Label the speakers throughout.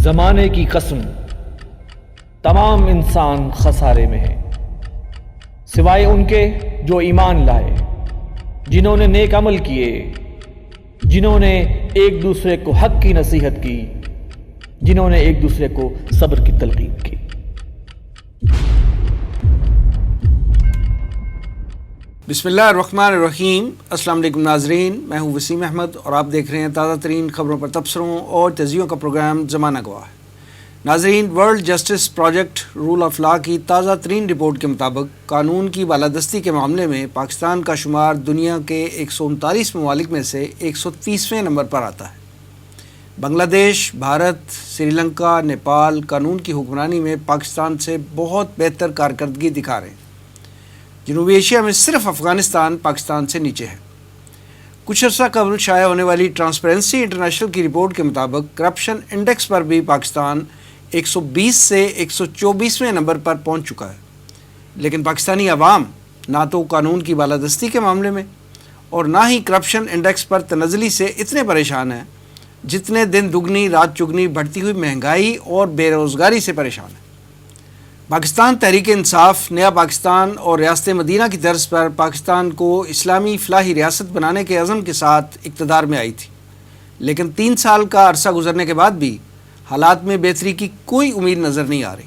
Speaker 1: زمانے کی قسم تمام انسان خسارے میں ہیں سوائے ان کے جو ایمان لائے، جنہوں نے نیک عمل کیے، جنہوں نے ایک دوسرے کو حق کی نصیحت کی، جنہوں نے ایک دوسرے کو صبر کی تلقین کی۔
Speaker 2: بسم اللہ الرحمن الرحیم۔ السلام علیکم ناظرین، میں ہوں وسیم احمد اور آپ دیکھ رہے ہیں تازہ ترین خبروں پر تبصروں اور تجزیوں کا پروگرام زمانہ گواہ۔ ناظرین، world justice project rule of law کی تازہ ترین رپورٹ کے مطابق قانون کی بالادستی کے معاملے میں پاکستان کا شمار دنیا کے 139 ممالک میں سے 130ویں نمبر پر آتا ہے۔ بنگلہ دیش، بھارت، سری لنکا، نیپال قانون کی حکمرانی میں پاکستان سے بہت بہتر کارکردگی دکھا رہے ہیں۔ جنوبی ایشیا میں صرف افغانستان پاکستان سے نیچے ہے۔ کچھ عرصہ قبل شائع ہونے والی ٹرانسپیرنسی انٹرنیشنل کی رپورٹ کے مطابق کرپشن انڈیکس پر بھی پاکستان 120 سے 124ویں نمبر پر پہنچ چکا ہے، لیکن پاکستانی عوام نہ تو قانون کی بالادستی کے معاملے میں اور نہ ہی کرپشن انڈیکس پر تنزلی سے اتنے پریشان ہیں جتنے دن دگنی رات چگنی بڑھتی ہوئی مہنگائی اور بے روزگاری سے پریشان ہیں۔ پاکستان تحریک انصاف نیا پاکستان اور ریاست مدینہ کی طرز پر پاکستان کو اسلامی فلاحی ریاست بنانے کے عزم کے ساتھ اقتدار میں آئی تھی، لیکن 3 سال کا عرصہ گزرنے کے بعد بھی حالات میں بہتری کی کوئی امید نظر نہیں آ رہی۔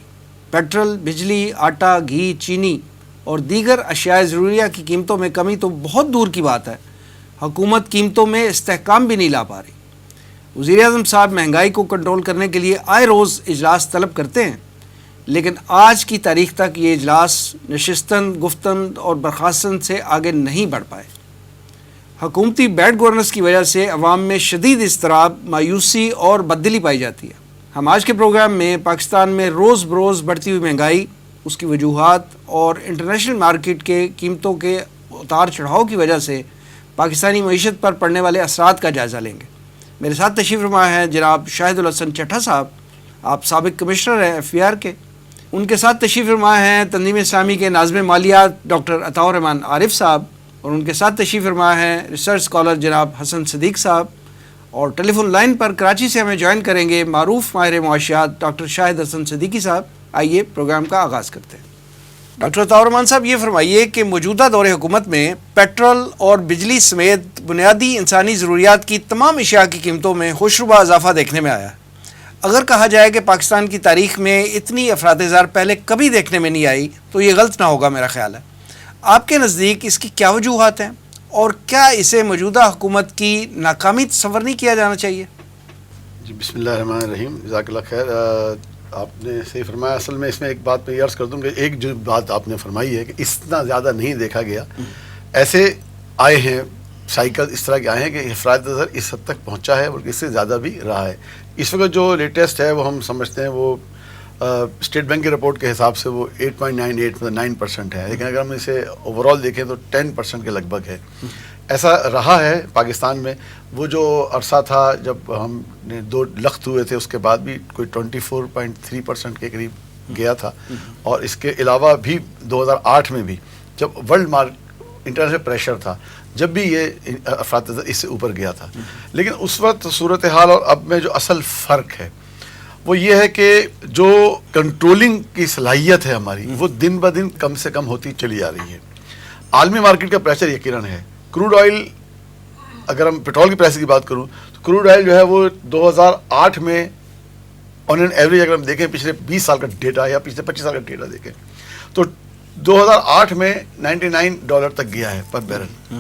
Speaker 2: پیٹرول، بجلی، آٹا، گھی، چینی اور دیگر اشیاء ضروریہ کی قیمتوں میں کمی تو بہت دور کی بات ہے، حکومت قیمتوں میں استحکام بھی نہیں لا پا رہی۔ وزیر اعظم صاحب مہنگائی کو کنٹرول کرنے کے لیے آئے روز اجلاس طلب کرتے ہیں، لیکن آج کی تاریخ تک یہ اجلاس نشستن، گفتن اور برخاستن سے آگے نہیں بڑھ پائے۔ حکومتی بیڈ گورننس کی وجہ سے عوام میں شدید اضطراب، مایوسی اور بددلی پائی جاتی ہے۔ ہم آج کے پروگرام میں پاکستان میں روز بروز بڑھتی ہوئی مہنگائی، اس کی وجوہات اور انٹرنیشنل مارکیٹ کے قیمتوں کے اتار چڑھاؤ کی وجہ سے پاکستانی معیشت پر پڑنے والے اثرات کا جائزہ لیں گے۔ میرے ساتھ تشریف فرما ہے جناب شاہد الحسن چٹھا صاحب، آپ سابق کمشنر ہیں FBR کے۔ ان کے ساتھ تشریف فرما ہیں تنظیم اسلامی کے ناظم مالیات ڈاکٹر عطاء الرحمن عارف صاحب، اور ان کے ساتھ تشریف فرما ہیں ریسرچ اسکالر جناب حسن صدیق صاحب، اور ٹیلی فون لائن پر کراچی سے ہمیں جوائن کریں گے معروف ماہر معاشیات ڈاکٹر شاہد حسن صدیقی صاحب۔ آئیے پروگرام کا آغاز کرتے ہیں۔ ڈاکٹر عطاء الرحمن صاحب، یہ فرمائیے کہ موجودہ دور حکومت میں پیٹرول اور بجلی سمیت بنیادی انسانی ضروریات کی تمام اشیاء کی قیمتوں میں ہوشربا اضافہ دیکھنے میں آیا ہے۔ اگر کہا جائے کہ پاکستان کی تاریخ میں اتنی افراط زر پہلے کبھی دیکھنے میں نہیں آئی تو یہ غلط نہ ہوگا، میرا خیال ہے۔ آپ کے نزدیک اس کی کیا وجوہات ہیں اور کیا اسے موجودہ حکومت کی ناکامی تصور نہیں کیا جانا چاہیے؟
Speaker 3: جی، بسم اللہ الرحمن الرحیم، جزاک اللہ خیر۔ آپ نے صحیح فرمایا۔ اصل میں اس میں ایک بات میں یہ عرض کر دوں کہ ایک جو بات آپ نے فرمائی ہے کہ اتنا زیادہ نہیں دیکھا گیا، ایسے آئے ہیں سائیکل اس طرح کے آئے ہیں کہ افراط زر اس حد تک پہنچا ہے بلکہ اس سے زیادہ بھی رہا ہے۔ اس وقت جو لیٹسٹ ہے وہ ہم سمجھتے ہیں وہ اسٹیٹ بینک کی رپورٹ کے حساب سے وہ 8.98 مطلب 9% ہے، لیکن اگر ہم اسے اوور آل دیکھیں تو 10% کے لگ بھگ ہے۔ ایسا رہا ہے پاکستان میں۔ وہ جو عرصہ تھا جب ہم نے 2 لخت ہوئے تھے، اس کے بعد بھی کوئی 24.3% کے قریب گیا تھا، اور اس کے علاوہ بھی 2008 میں بھی جب ورلڈ انٹرنیشنل پریشر تھا، جب بھی یہ افراط زر اس سے اوپر گیا تھا۔ لیکن اس وقت صورتحال اور اب میں جو اصل فرق ہے وہ یہ ہے کہ جو کنٹرولنگ کی صلاحیت ہے ہماری، وہ دن بہ دن کم سے کم ہوتی چلی آ رہی ہے۔ عالمی مارکیٹ کا پریشر یقیناً ہے۔ کروڈ آئل، اگر ہم پیٹرول کی پرائس کی بات کروں تو کروڈ آئل جو ہے وہ 2008 میں آن این ایوریج اگر ہم دیکھیں پچھلے 20 سال کا ڈیٹا یا پچھلے 25 سال کا ڈیٹا دیکھیں تو 2008 میں $99 تک گیا ہے پر بیرل۔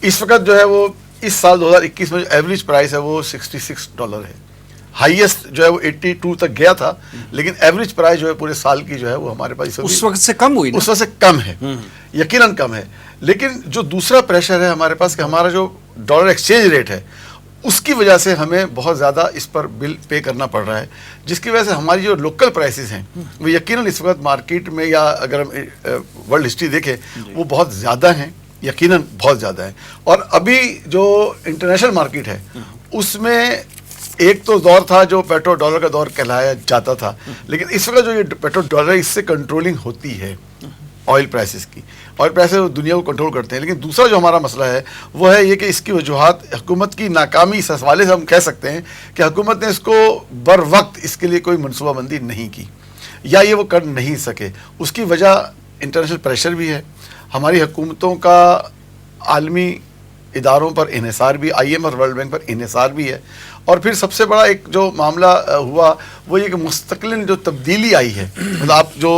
Speaker 3: اس وقت جو ہے وہ اس سال 2021 میں جو ایوریج پرائس ہے وہ $66 ہے۔ ہائیسٹ جو ہے وہ 82 تک گیا تھا، لیکن ایوریج پرائس جو ہے پورے سال کی جو ہے وہ ہمارے پاس
Speaker 2: اس وقت سے کم ہوئی،
Speaker 3: اس وقت سے کم ہے، یقیناً کم ہے۔ لیکن جو دوسرا پریشر ہے ہمارے پاس کہ ہمارا جو ڈالر ایکسچینج ریٹ ہے اس کی وجہ سے ہمیں بہت زیادہ اس پر بل پے کرنا پڑ رہا ہے، جس کی وجہ سے ہماری جو لوکل پرائسز ہیں وہ یقیناً اس وقت مارکیٹ میں یا اگر ہم ورلڈ ہسٹری دیکھیں وہ بہت زیادہ ہیں، یقیناً بہت زیادہ ہیں۔ اور ابھی جو انٹرنیشنل مارکیٹ ہے اس میں ایک تو دور تھا جو پیٹرو ڈالر کا دور کہلایا جاتا تھا، لیکن اس وقت جو یہ پیٹرو ڈالر اس سے کنٹرولنگ ہوتی ہے، آئل پرائسز کی. آئل پرائسز دنیا کو کنٹرول کرتے ہیں. لیکن دوسرا جو ہمارا مسئلہ ہے وہ ہے یہ کہ اس کی وجوہات حکومت کی ناکامی اس حوالے سے ہم کہہ سکتے ہیں کہ حکومت نے اس کو بر وقت اس کے لیے کوئی منصوبہ بندی نہیں کی یا یہ وہ کر نہیں سکے. اس کی وجہ انٹرنیشنل پریشر بھی ہے, ہماری حکومتوں کا عالمی اداروں پر انحصار بھی, آئی ایم اور ورلڈ بینک پر انحصار بھی ہے, اور پھر سب سے بڑا ایک جو معاملہ ہوا وہ یہ کہ مستقلاً جو تبدیلی آئی ہے, مطلب آپ جو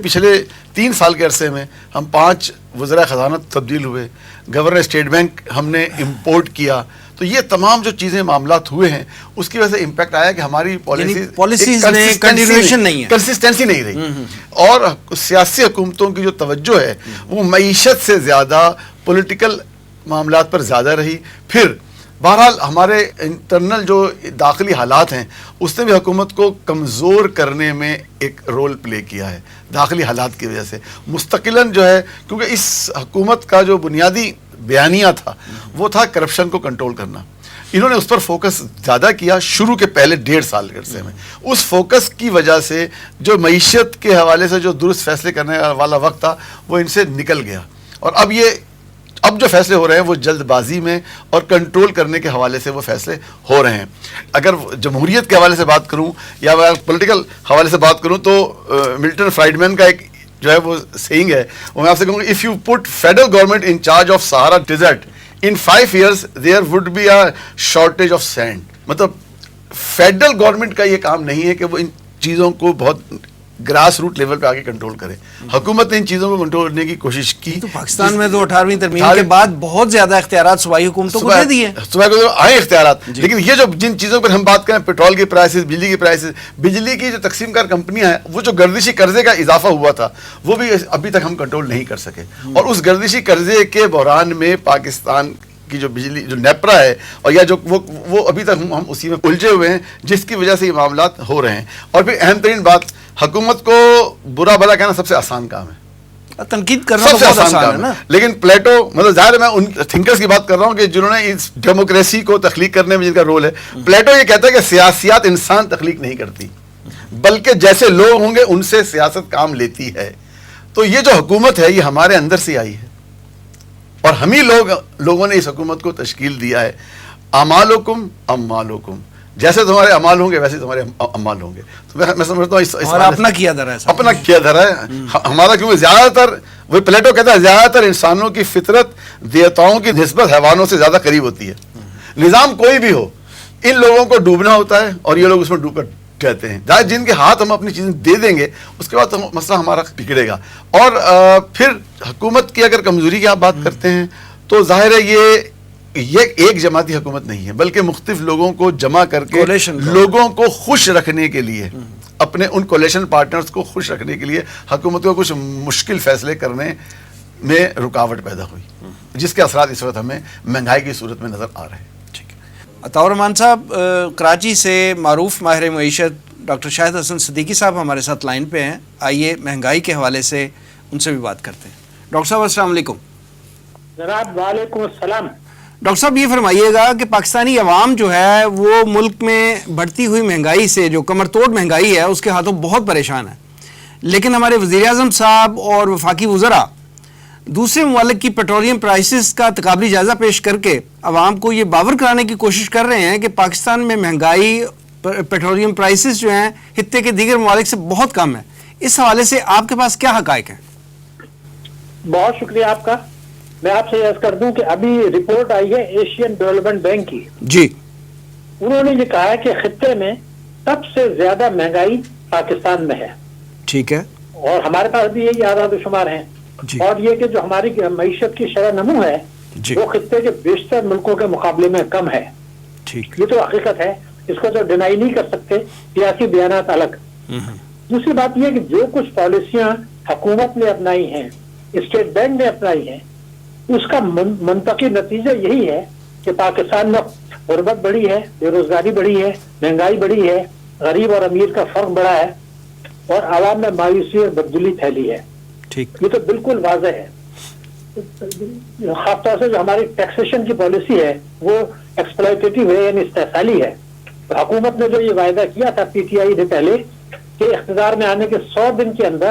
Speaker 3: پچھلے 3 سال کے عرصے میں ہم 5 وزراء خزانہ تبدیل ہوئے, گورنر اسٹیٹ بینک ہم نے امپورٹ کیا, تو یہ تمام جو چیزیں معاملات ہوئے ہیں اس کی وجہ سے امپیکٹ آیا کہ ہماری
Speaker 2: پالیسیز میں کنٹینیویشن نہیں ہے,
Speaker 3: کنسسٹنسی نہیں رہی, اور سیاسی حکومتوں کی جو توجہ ہے وہ معیشت سے زیادہ پولیٹیکل معاملات پر زیادہ رہی. پھر بہرحال ہمارے انٹرنل جو داخلی حالات ہیں اس نے بھی حکومت کو کمزور کرنے میں ایک رول پلے کیا ہے, داخلی حالات کی وجہ سے مستقلاً جو ہے, کیونکہ اس حکومت کا جو بنیادی بیانیہ تھا وہ تھا کرپشن کو کنٹرول کرنا. انہوں نے اس پر فوکس زیادہ کیا شروع کے پہلے 1.5 سال کے عرصے میں. اس فوکس کی وجہ سے جو معیشت کے حوالے سے جو درست فیصلے کرنے والا وقت تھا وہ ان سے نکل گیا, اور اب جو فیصلے ہو رہے ہیں وہ جلد بازی میں اور کنٹرول کرنے کے حوالے سے وہ فیصلے ہو رہے ہیں. اگر جمہوریت کے حوالے سے بات کروں یا پولیٹیکل حوالے سے بات کروں تو ملٹن فرائیڈمین کا ایک جو ہے وہ سیئنگ ہے, وہ میں آپ سے کہوں گا, if you put federal government in charge of Sahara desert in 5 years there would be a shortage of sand. مطلب فیڈرل گورنمنٹ کا یہ کام نہیں ہے کہ وہ ان چیزوں کو بہت گراس روٹ لیول پہ آگے کنٹرول کرے. حکومت نے ان چیزوں کو کنٹرول کرنے کی کوشش کی.
Speaker 2: تو پاکستان میں تو 18ویں ترمیم کے بعد بہت زیادہ اختیارات صوبائی حکومتوں کو دے دیے,
Speaker 3: صوبائی کو آئے اختیارات. لیکن یہ جو جن چیزوں پر ہم بات کریں, پیٹرول کی پرائسز, بجلی کی پرائسز, بجلی کی جو تقسیم کار کمپنیاں ہیں, وہ جو گردشی قرضے کا اضافہ ہوا تھا وہ بھی ابھی تک ہم کنٹرول نہیں کر سکے. اور اس گردشی قرضے کے بحران میں پاکستان کی جو بجلی جو نیپرا ہے, اور یا جو وہ ابھی تک ہم اسی میں الجھے ہوئے ہیں, جس کی وجہ سے یہ معاملات ہو رہے ہیں. اور پھر اہم ترین بات, حکومت کو برا بھلا کہنا سب سے آسان کام ہے,
Speaker 2: تنقید کرنا
Speaker 3: سب سے
Speaker 2: بہت
Speaker 3: آسان
Speaker 2: ہے
Speaker 3: کام
Speaker 2: نا.
Speaker 3: ہے. لیکن پلیٹو, مطلب ظاہر ہے میں ان تھنکرز کی بات کر رہا ہوں کہ جنہوں نے اس ڈیموکریسی کو تخلیق کرنے میں جن کا رول ہے. پلیٹو یہ کہتا ہے کہ سیاسیات انسان تخلیق نہیں کرتی, بلکہ جیسے لوگ ہوں گے ان سے سیاست کام لیتی ہے. تو یہ جو حکومت ہے یہ ہمارے اندر سے آئی ہے, اور ہم ہی لوگوں نے اس حکومت کو تشکیل دیا ہے. اعمالکم اموالکم, جیسے تمہارے اعمال ہوں گے ویسے تمہارے اعمال ہوں گے. تو میں سمجھتا ہوں
Speaker 2: اور اپنا کیا دھرا ہے,
Speaker 3: اپنا کیا دھرا ہے ہمارا, کیونکہ زیادہ تر وہ پلیٹو کہتا ہے زیادہ تر انسانوں کی فطرت دیوتاؤں کی نسبت حیوانوں سے زیادہ قریب ہوتی ہے. نظام کوئی بھی ہو, ان لوگوں کو ڈوبنا ہوتا ہے اور یہ لوگ اس میں ڈوب کر کہتے ہیں. جن کے ہاتھ ہم اپنی چیزیں دے دیں گے اس کے بعد مسئلہ ہمارا بگڑے گا. اور پھر حکومت کی اگر کمزوری کی آپ بات کرتے ہیں تو ظاہر ہے یہ ایک جماعتی حکومت نہیں ہے, بلکہ مختلف لوگوں کو جمع کر کے لوگوں کو خوش رکھنے کے لیے, اپنے ان کولیشن پارٹنرز کو خوش رکھنے کے لیے حکومت کو کچھ مشکل فیصلے کرنے میں رکاوٹ پیدا ہوئی, جس کے اثرات اس وقت ہمیں مہنگائی کی صورت میں نظر آ رہے ہیں.
Speaker 2: عطاء الرحمان صاحب, کراچی سے معروف ماہر معیشت ڈاکٹر شاہد حسن صدیقی صاحب ہمارے ساتھ لائن پہ ہیں. آئیے مہنگائی کے حوالے سے ان سے بھی بات کرتے ہیں. ڈاکٹر صاحب السلام علیکم.
Speaker 4: جناب وعلیکم السلام.
Speaker 2: ڈاکٹر صاحب یہ فرمائیے گا کہ پاکستانی عوام جو ہے وہ ملک میں بڑھتی ہوئی مہنگائی سے, جو کمر توڑ مہنگائی ہے, اس کے ہاتھوں بہت پریشان ہے, لیکن ہمارے وزیر اعظم صاحب اور وفاقی وزراء دوسرے ممالک کی پیٹرولیم پرائسز کا تقابلی جائزہ پیش کر کے عوام کو یہ باور کرانے کی کوشش کر رہے ہیں کہ پاکستان میں مہنگائی, پیٹرولیم پرائسز جو ہیں خطے کے دیگر ممالک سے بہت کم ہے. اس حوالے سے آپ کے پاس کیا حقائق ہیں؟
Speaker 4: بہت شکریہ آپ کا. میں آپ سے عرض کر دوں کہ ابھی رپورٹ آئی ہے ایشین ڈیولپمنٹ بینک کی.
Speaker 2: جی,
Speaker 4: انہوں نے یہ کہا ہے کہ خطے میں سب سے زیادہ مہنگائی پاکستان میں ہے.
Speaker 2: ٹھیک ہے.
Speaker 4: اور ہمارے پاس بھی یہی اعداد و شمار ہیں.
Speaker 2: جی.
Speaker 4: اور یہ کہ جو ہماری معیشت کی شرح نمو ہے
Speaker 2: جی.
Speaker 4: وہ خطے کے بیشتر ملکوں کے مقابلے میں کم ہے.
Speaker 2: ٹھیک.
Speaker 4: یہ تو حقیقت ہے, اس کو تو ڈینائی نہیں کر سکتے, سیاسی بیانات الگ. دوسری بات یہ کہ جو کچھ پالیسیاں حکومت نے اپنائی ہیں, اسٹیٹ بینک نے اپنائی ہیں, اس کا منطقی نتیجہ یہی ہے کہ پاکستان میں غربت بڑھی ہے, بے روزگاری بڑھی ہے, مہنگائی بڑھی ہے, غریب اور امیر کا فرق بڑا ہے, اور عوام میں مایوسی اور بددلی پھیلی ہے.
Speaker 2: ٹھیک.
Speaker 4: یہ تو بالکل واضح ہے. خاص طور سے جو ہماری ٹیکسیشن کی پالیسی ہے وہ ایکسپلائٹیٹیو ہے, یعنی استحصالی ہے. حکومت نے جو یہ وعدہ کیا تھا پی ٹی آئی نے پہلے کہ اقتدار میں آنے کے 100 دن کے اندر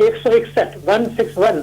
Speaker 4: 161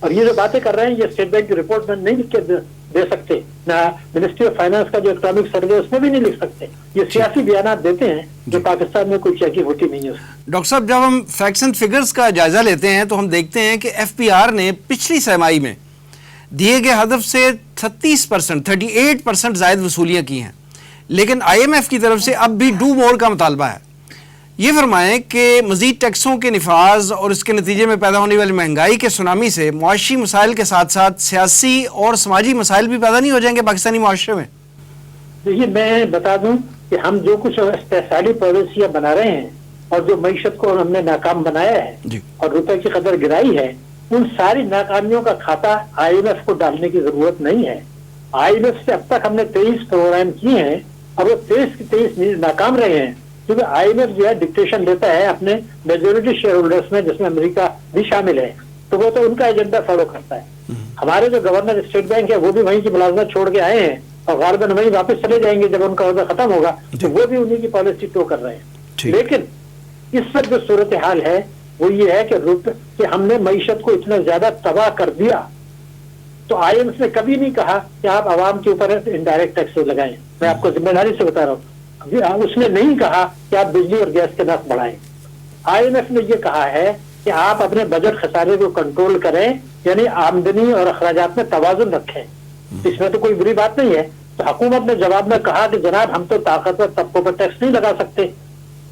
Speaker 4: اور یہ جو باتیں کر رہے ہیں یہ اسٹیٹ بینک کی رپورٹ میں نہیں لکھ کے دے سکتے, نہ منسٹری آف فائنانس کا جو اکنامک سروے اس میں بھی نہیں لکھ سکتے. یہ سیاسی بیانات دیتے ہیں جو پاکستان میں کوئی چیکنگ ہوتی نہیں ہے.
Speaker 2: ڈاکٹر صاحب, جب ہم فیکٹس اینڈ فگرز کا جائزہ لیتے ہیں تو ہم دیکھتے ہیں کہ ایف پی آر نے پچھلی سرمائی میں دیے گئے ہدف سے 38% زائد وصولیاں کی ہیں, لیکن آئی ایم ایف کی طرف سے اب بھی ڈو مور کا مطالبہ ہے. یہ فرمائیں کہ مزید ٹیکسوں کے نفاذ اور اس کے نتیجے میں پیدا ہونے والی مہنگائی کے سونامی سے معاشی مسائل کے ساتھ ساتھ سیاسی اور سماجی مسائل بھی پیدا نہیں ہو جائیں گے پاکستانی معاشرے میں؟
Speaker 4: دیکھیے, میں بتا دوں کہ ہم جو کچھ استحصالی پالیسیاں بنا رہے ہیں اور جو معیشت کو ہم نے ناکام بنایا ہے اور روپے کی قدر گرائی ہے, ان ساری ناکامیوں کا کھاتا آئی ایم ایف کو ڈالنے کی ضرورت نہیں ہے. آئی ایم ایف سے اب تک ہم نے 23 پروگرام کیے ہیں اور وہ 23 کے 23 ناکام رہے ہیں, کیونکہ آئی ایم ایف جو ہے ڈکٹیشن لیتا ہے اپنے میجورٹی شیئر ہولڈرس میں, جس میں امریکہ بھی شامل ہے, تو وہ تو ان کا ایجنڈا فالو کرتا ہے. ہمارے جو گورنر اسٹیٹ بینک ہے وہ بھی وہیں کی ملازمت چھوڑ کے آئے ہیں اور غالباً وہیں واپس چلے جائیں گے جب ان کا عہدہ ختم ہوگا, تو وہ بھی انہیں کی پالیسی ٹو کر رہے ہیں. لیکن اس وقت جو صورتحال ہے وہ یہ ہے کہ ہم نے معیشت کو اتنا زیادہ تباہ کر دیا, تو آئی ایم ایف نے کبھی نہیں کہا کہ آپ عوام کے اوپر انڈائریکٹ ٹیکس لگائیں. میں آپ کو ذمہ داری سے بتا رہا ہوں, اس نے نہیں کہا کہ آپ بجلی اور گیس کے نرخ بڑھائیں. آئی ایم ایف نے یہ کہا ہے کہ آپ اپنے بجٹ خسارے کو کنٹرول کریں, یعنی آمدنی اور اخراجات میں توازن رکھیں. اس میں تو کوئی بری بات نہیں ہے. تو حکومت نے جواب میں کہا کہ جناب ہم تو طاقتور طبقوں پر ٹیکس نہیں لگا سکتے,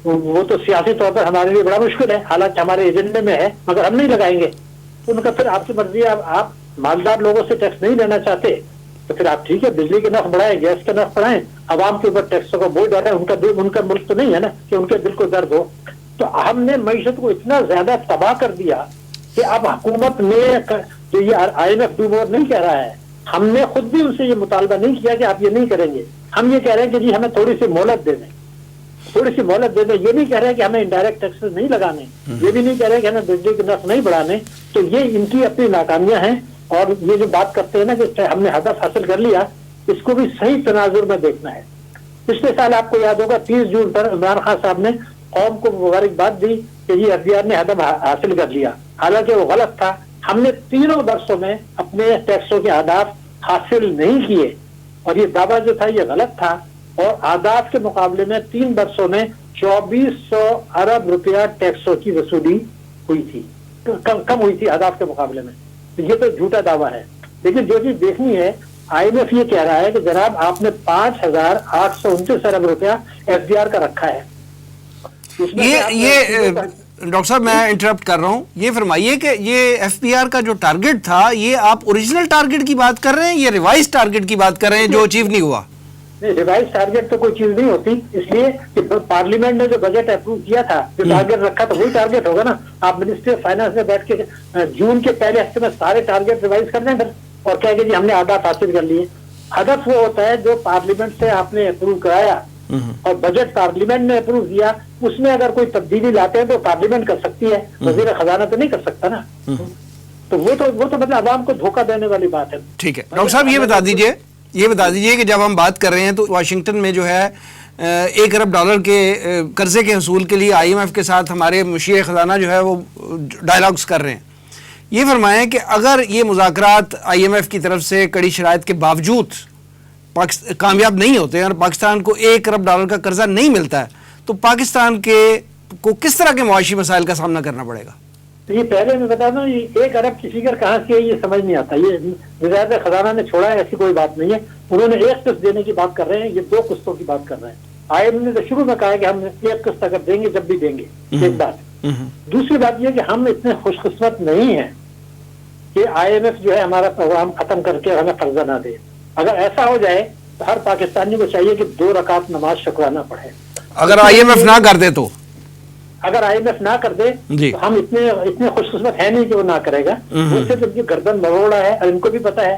Speaker 4: وہ تو سیاسی طور پر ہمارے لیے بڑا مشکل ہے, حالانکہ ہمارے ایجنڈے میں ہے, مگر ہم نہیں لگائیں گے. ان کا پھر آپ کی مرضی ہے, آپ مالدار لوگوں سے ٹیکس نہیں لینا چاہتے تو پھر آپ ٹھیک ہے بجلی کے نرخ بڑھائیں, گیس کے نرخ بڑھائیں, عوام کے اوپر ٹیکسوں کا بوجھ ڈالیں. ان کا ملک تو نہیں ہے نا کہ ان کے دل کو درد ہو. تو ہم نے معیشت کو اتنا زیادہ تباہ کر دیا کہ اب حکومت نے, جو یہ I M F do more نہیں کہہ رہا ہے, ہم نے خود بھی ان سے یہ مطالبہ نہیں کیا کہ آپ یہ نہیں کریں گے. ہم یہ کہہ رہے ہیں کہ جی ہمیں تھوڑی سی مہلت دے دیں, تھوڑی سی مہلت دے دیں. یہ نہیں کہہ رہے کہ ہمیں انڈائریکٹ ٹیکسز نہیں لگانے, یہ بھی نہیں کہہ رہے کہ ہمیں بجلی کے نرخ نہیں بڑھانے. تو یہ ان کی اپنی ناکامیاں ہیں. اور یہ جو بات کرتے ہیں نا کہ ہم نے ہدف حاصل کر لیا, اس کو بھی صحیح تناظر میں دیکھنا ہے. پچھلے سال آپ کو یاد ہوگا 30 جون پر عمران خان صاحب نے قوم کو مبارکباد دی کہ یہ ایف بی آر نے ہدف حاصل کر لیا, حالانکہ وہ غلط تھا. ہم نے تینوں برسوں میں اپنے ٹیکسوں کے اہداف حاصل نہیں کیے اور یہ دعویٰ جو تھا یہ غلط تھا. اور اہداف کے مقابلے میں 3 برسوں میں 2400 ارب روپیہ ٹیکسوں کی وصولی ہوئی تھی, کم ہوئی تھی اہداف کے مقابلے میں. یہ تو جھوٹا دعویٰ ہے. لیکن جو چیز دیکھنی ہے, آئی ایم ایف یہ کہہ رہا ہے کہ جناب آپ نے 5829 ارب روپیہ ایف بی آر کا رکھا ہے.
Speaker 2: یہ ڈاکٹر صاحب میں انٹرپٹ کر رہا ہوں, یہ فرمائیے کہ یہ ایف پی آر کا جو ٹارگٹ تھا یہ آپ اوریجنل ٹارگٹ کی بات کر رہے ہیں یا ریوائز ٹارگٹ کی بات کر رہے ہیں جو اچیو نہیں ہوا؟
Speaker 4: نہیں, ریوائز ٹارگٹ تو کوئی چیز نہیں ہوتی, اس لیے کہ پارلیمنٹ نے جو بجٹ اپروو کیا تھا, جو ٹارگٹ رکھا تو وہی ٹارگٹ ہوگا نا. آپ منسٹری آف فائنانس میں بیٹھ کے جون کے پہلے ہفتے میں سارے ٹارگٹ ریوائز کر دیں پھر اور کہہ کہ جی ہم نے اہداف حاصل کر لیے. ہدف وہ ہوتا ہے جو پارلیمنٹ سے آپ نے اپروو کرایا اور بجٹ پارلیمنٹ نے اپروو کیا, اس میں اگر کوئی تبدیلی لاتے ہیں تو پارلیمنٹ کر سکتی ہے, وزیر خزانہ تو نہیں کر سکتا نا. تو وہ تو مطلب عوام کو دھوکہ دینے والی بات ہے.
Speaker 2: ٹھیک ہے ڈاکٹر صاحب, یہ بتا دیجئے کہ جب ہم بات کر رہے ہیں تو واشنگٹن میں جو ہے $1 ارب کے قرضے کے حصول کے لیے آئی ایم ایف کے ساتھ ہمارے مشیر خزانہ جو ہے وہ ڈائلاگز کر رہے ہیں. یہ فرمائیں کہ اگر یہ مذاکرات آئی ایم ایف کی طرف سے کڑی شرائط کے باوجود کامیاب نہیں ہوتے اور پاکستان کو $1 ارب کا قرضہ نہیں ملتا ہے تو پاکستان کو کس طرح کے معاشی مسائل کا سامنا کرنا پڑے گا؟
Speaker 4: یہ پہلے میں بتا دوں, یہ 1 ارب کی فگر کہاں سے ہے یہ سمجھ نہیں آتا. یہ وزارت خزانہ نے چھوڑا ہے, ایسی کوئی بات نہیں ہے. انہوں نے 1 قسط دینے کی بات کر رہے ہیں, یہ 2 قسطوں کی بات کر رہے ہیں. آئی ایم نے تو شروع میں کہا ہے کہ ہم 1 قسط اگر دیں گے جب بھی دیں گے, ایک بات. دوسری بات یہ کہ ہم اتنے خوش قسمت نہیں ہیں کہ آئی ایم ایف جو ہے ہمارا پروگرام ختم کر کے ہمیں قرضہ نہ دے. اگر ایسا ہو جائے تو ہر پاکستانی کو چاہیے کہ 2 رکعت نماز شکرانہ پڑھے.
Speaker 2: اگر آئی ایم ایف نہ کر دے تو
Speaker 4: اگر آئی ایم ایف نہ کر دے تو ہم اتنے خوش قسمت ہے نہیں کہ وہ نہ کرے گا. اس سے تو ان کی گردن مروڑا ہے اور ان کو بھی پتا ہے,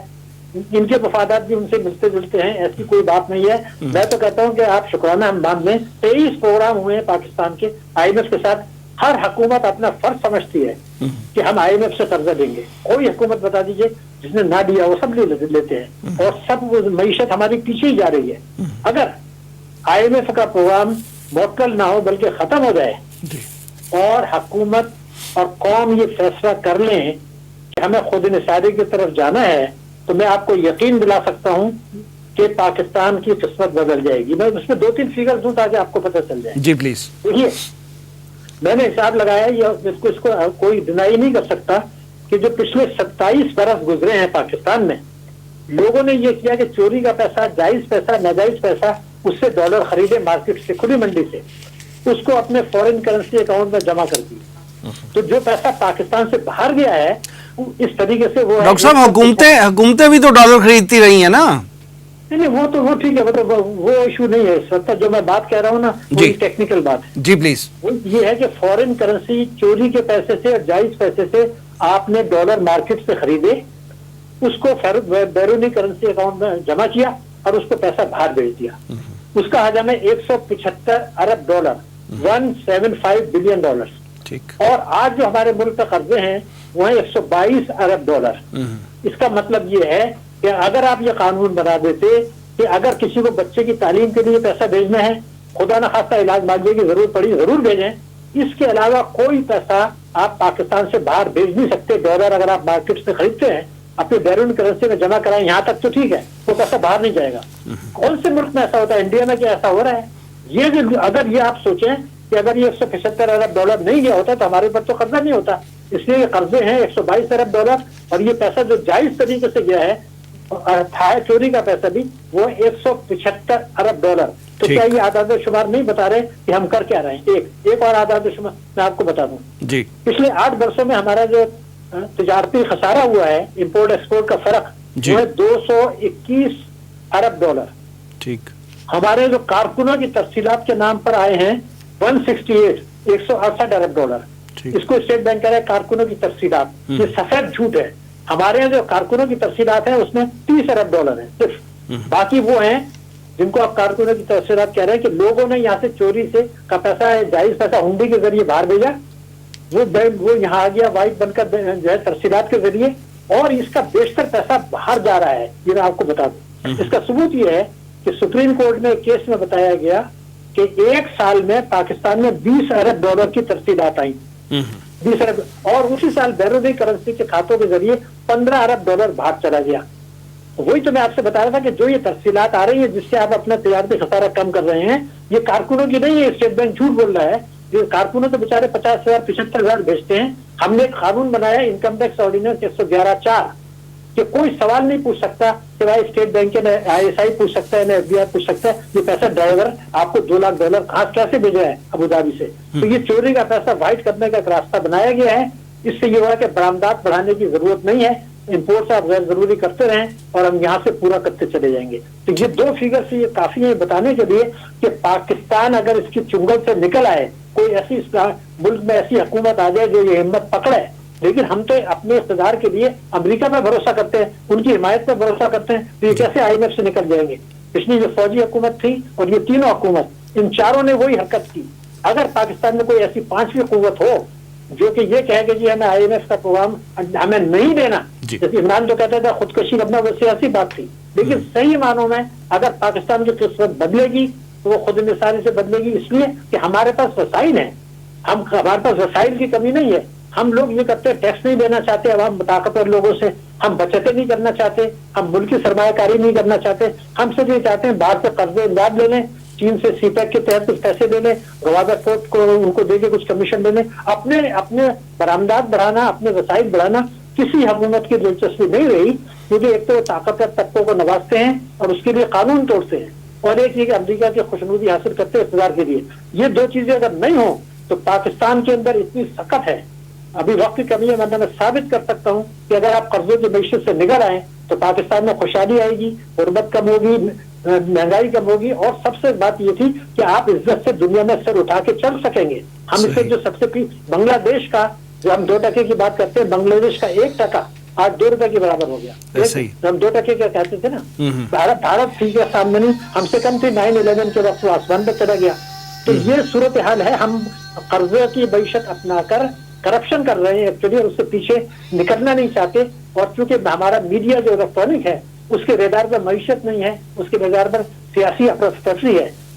Speaker 4: ان کے مفادات بھی ان سے ملتے جلتے ہیں, ایسی کوئی بات نہیں ہے. میں تو کہتا ہوں کہ آپ شکرانہ ہم باندھ لیں. 23 پروگرام ہوئے ہیں پاکستان کے آئی ایم ایف کے ساتھ. ہر حکومت اپنا فرض سمجھتی ہے کہ ہم آئی ایم ایف سے قرضہ لیں گے. کوئی حکومت بتا دیجیے جس نے نہ دیا, وہ سب لیتے ہیں اور سب معیشت ہماری پیچھے ہی جا رہی ہے. اگر آئی ایم ایف کا پروگرام معطل نہ ہو بلکہ ختم ہو جائے اور حکومت اور قوم یہ فیصلہ کر لیں ہمیں خود انحصاری کی طرف جانا ہے تو میں آپ کو یقین دلا سکتا ہوں کہ پاکستان کی قسمت بدل جائے گی. میں اس میں 2-3 فگر دوں تاکہ آپ کو پتہ چل جائے.
Speaker 2: جی پلیز.
Speaker 4: دیکھیے میں نے حساب لگایا, اس کو کوئی ڈینائی نہیں کر سکتا کہ جو پچھلے 27 برس گزرے ہیں پاکستان میں, لوگوں نے یہ کیا کہ چوری کا پیسہ, جائز پیسہ, ناجائز پیسہ, اس سے ڈالر خریدے مارکیٹ سے, کھلی منڈی سے, اس کو اپنے فورن کرنسی اکاؤنٹ میں جمع کر دی. تو جو پیسہ پاکستان سے باہر گیا ہے اس طریقے سے وہ
Speaker 2: ڈاکٹر صاحب حکومتیں بھی تو ڈالر خریدتی رہی ہیں نا.
Speaker 4: نہیں وہ ٹھیک ہے, مطلب وہ ایشو نہیں ہے اس وقت. جو میں بات کہہ رہا ہوں نا وہ ٹیکنیکل بات ہے.
Speaker 2: جی پلیز.
Speaker 4: یہ ہے کہ فورن کرنسی چوری کے پیسے سے اور جائز پیسے سے آپ نے ڈالر مارکیٹ سے خریدے, اس کو بیرونی کرنسی اکاؤنٹ میں جمع کیا اور اس کو پیسہ باہر بھیج دیا. اس کا حجم ہے $175 ارب, 175 بلین ڈالر. اور آج جو ہمارے ملک پہ قرضے ہیں وہ ہیں $122 ارب. اس کا مطلب یہ ہے کہ اگر آپ یہ قانون بنا دیتے کہ اگر کسی کو بچے کی تعلیم کے لیے پیسہ بھیجنا ہے, خدا نہ خواستہ علاج معالجے کی ضرورت پڑی ضرور بھیجیں, اس کے علاوہ کوئی پیسہ آپ پاکستان سے باہر بھیج نہیں سکتے. ڈالر اگر آپ مارکیٹ سے خریدتے ہیں اپنی بیرون کرنسی میں جمع کرائیں یہاں تک تو ٹھیک ہے, وہ پیسہ باہر نہیں جائے گا. کون سے ملک میں ایسا ہوتا ہے؟ انڈیا میں کیا ایسا ہو رہا ہے؟ یہ اگر یہ آپ سوچیں کہ اگر یہ $175 ارب نہیں گیا ہوتا تو ہمارے اوپر تو قرضہ نہیں ہوتا. اس لیے یہ قرضے ہیں $122 ارب, اور یہ پیسہ جو جائز طریقے سے گیا ہے چوری کا پیسہ بھی وہ $175 ارب. تو کیا یہ اعداد و شمار نہیں بتا رہے کہ ہم کر کیا رہے ہیں؟ ایک اور اعداد و شمار میں آپ کو بتا دوں. جی پچھلے 8 برسوں میں ہمارا جو تجارتی خسارہ ہوا ہے, امپورٹ ایکسپورٹ کا فرق, وہ ہے $221 ارب. ٹھیک. ہمارے جو کارکنوں کی تفصیلات کے نام پر آئے ہیں 168 ارب. اس کو اسٹیٹ بینک کہہ رہا ہے کارکنوں کی تفصیلات. یہ سفید جھوٹ ہے. ہمارے یہاں جو کارکنوں کی تفصیلات ہیں اس میں $30 ارب ہیں صرف. باقی وہ ہیں جن کو آپ کارکنوں کی تفصیلات کہہ رہے ہیں کہ لوگوں نے یہاں سے چوری سے کا پیسہ, جائز پیسہ ہنڈی کے ذریعے باہر بھیجا, وہ یہاں آ گیا وائٹ بن کر جو ہے تفصیلات کے ذریعے, اور اس کا بیشتر پیسہ باہر جا رہا ہے. یہ میں آپ کو بتا دوں. اس کا ثبوت یہ ہے کہ سپریم کورٹ میں ایک کیس میں بتایا گیا کہ 1 سال میں پاکستان میں $20 ارب کی ترسیلات آئیں, 20 ارب, اور اسی سال بیرونی کرنسی کے کھاتوں کے ذریعے $15 ارب باہر چلا گیا. وہی تو میں آپ سے بتا رہا تھا کہ جو یہ تفصیلات آ رہی ہیں جس سے آپ اپنا تجارتی خسارہ کم کر رہے ہیں, یہ کارکنوں کی نہیں ہے. اسٹیٹ بینک جھوٹ بول رہا ہے. یہ کارکنوں تو بےچارے 50,000 75,000 بھیجتے ہیں. ہم نے ایک قانون بنایا انکم ٹیکس آرڈیننس 111(4) کہ کوئی سوال نہیں پوچھ سکتا سوائے اسٹیٹ بینک کے, نہ ISI پوچھ سکتا ہے, نہ FBI پوچھ سکتا ہے یہ پیسہ ڈرائیور آپ کو $2 لاکھ کہاں کیسے بھیجا ہے ابوظہبی سے. تو یہ چوری کا پیسہ وائٹ کرنے کا ایک راستہ بنایا گیا ہے. اس سے یہ ہوا کہ برآمدات بڑھانے کی ضرورت نہیں ہے, امپورٹ سے آپ غیر ضروری کرتے رہیں اور ہم یہاں سے پورا کرتے چلے جائیں گے. تو یہ 2 فگر سے یہ کافی ہے بتانے کے لیے کہ پاکستان اگر اس کی چنگل سے نکل آئے, کوئی ایسی ملک میں ایسی حکومت آ جائے جو یہ ہمت پکڑے. لیکن ہم تو اپنے اقتدار کے لیے امریکہ میں بھروسہ کرتے ہیں, ان کی حمایت میں بھروسہ کرتے ہیں, تو یہ کیسے IMF سے نکل جائیں گے؟ پچھلی جو فوجی حکومت تھی اور یہ تینوں حکومت, ان چاروں نے وہی حرکت کی. اگر پاکستان میں کوئی ایسی 5ویں قوت ہو جو کہ یہ کہے کہ جی ہمیں IMF کا پروگرام ہمیں نہیں دینا, جیسے عمران جو کہتا تھا خودکشی کرنا, وہ سیاسی بات تھی. لیکن صحیح معنوں میں اگر پاکستان کی قسمت بدلے گی تو وہ خود انحصاری سے بدلے گی, اس لیے کہ ہمارے پاس وسائل ہیں. ہمارے پاس وسائل کی کمی نہیں ہے. ہم لوگ یہ کرتے ہیں ٹیکس نہیں دینا چاہتے عوام طاقتور لوگوں سے, ہم بچتیں نہیں کرنا چاہتے, ہم ملکی سرمایہ کاری نہیں کرنا چاہتے. ہم صرف یہ چاہتے ہیں باہر سے قرض امداد لے لیں, چین سے CPEC کے تحت کچھ پیسے لے لیں, گوادر پورٹ کو ان کو دے کے کچھ کمیشن لے لیں. اپنے برآمدات بڑھانا, اپنے وسائل بڑھانا کسی حکومت کی دلچسپی نہیں رہی, کیونکہ ایک تو وہ طاقتور طبقوں کو نوازتے ہیں اور اس کے لیے قانون توڑتے ہیں, اور ایک یہ کہ امریکہ کی خوشنودی حاصل کرتے ہیں اقتدار کے لیے. یہ 2 چیزیں اگر نہیں ہوں تو پاکستان کے اندر اتنی سخت ہے, ابھی وقت کی کمی ہے, میں ثابت کر سکتا ہوں کہ اگر آپ قرضوں کی معیشت سے نکل آئیں تو پاکستان میں خوشحالی آئے گی, غربت کم ہوگی, مہنگائی کم ہوگی, اور سب سے بات یہ تھی کہ آپ عزت سے دنیا میں سر اٹھا کے چل سکیں گے. ہم اسے جو سب سے بنگلہ دیش کا جو ہم 2% کی بات کرتے ہیں, بنگلہ دیش کا 1% آج $2 کے برابر ہو گیا. ہم 2% کیا کہتے تھے نا, بھارت ٹھیک ہے سامنے نہیں, ہم سے کم تھی. 9/11 کے وقت وہ آسمان پہ چلا گیا. تو یہ صورتحال ہے. ہم قرضے کی معیشت اپنا کر کرپشن کر رہے ہیں ایکچولی, اور اس سے پیچھے نکلنا نہیں چاہتے. اور چونکہ ہمارا میڈیا جو الیکٹرانک ہے اس کے ریڈار پر معیشت نہیں ہے, اس کے ریڈار پر سیاسی افراتفری ہے,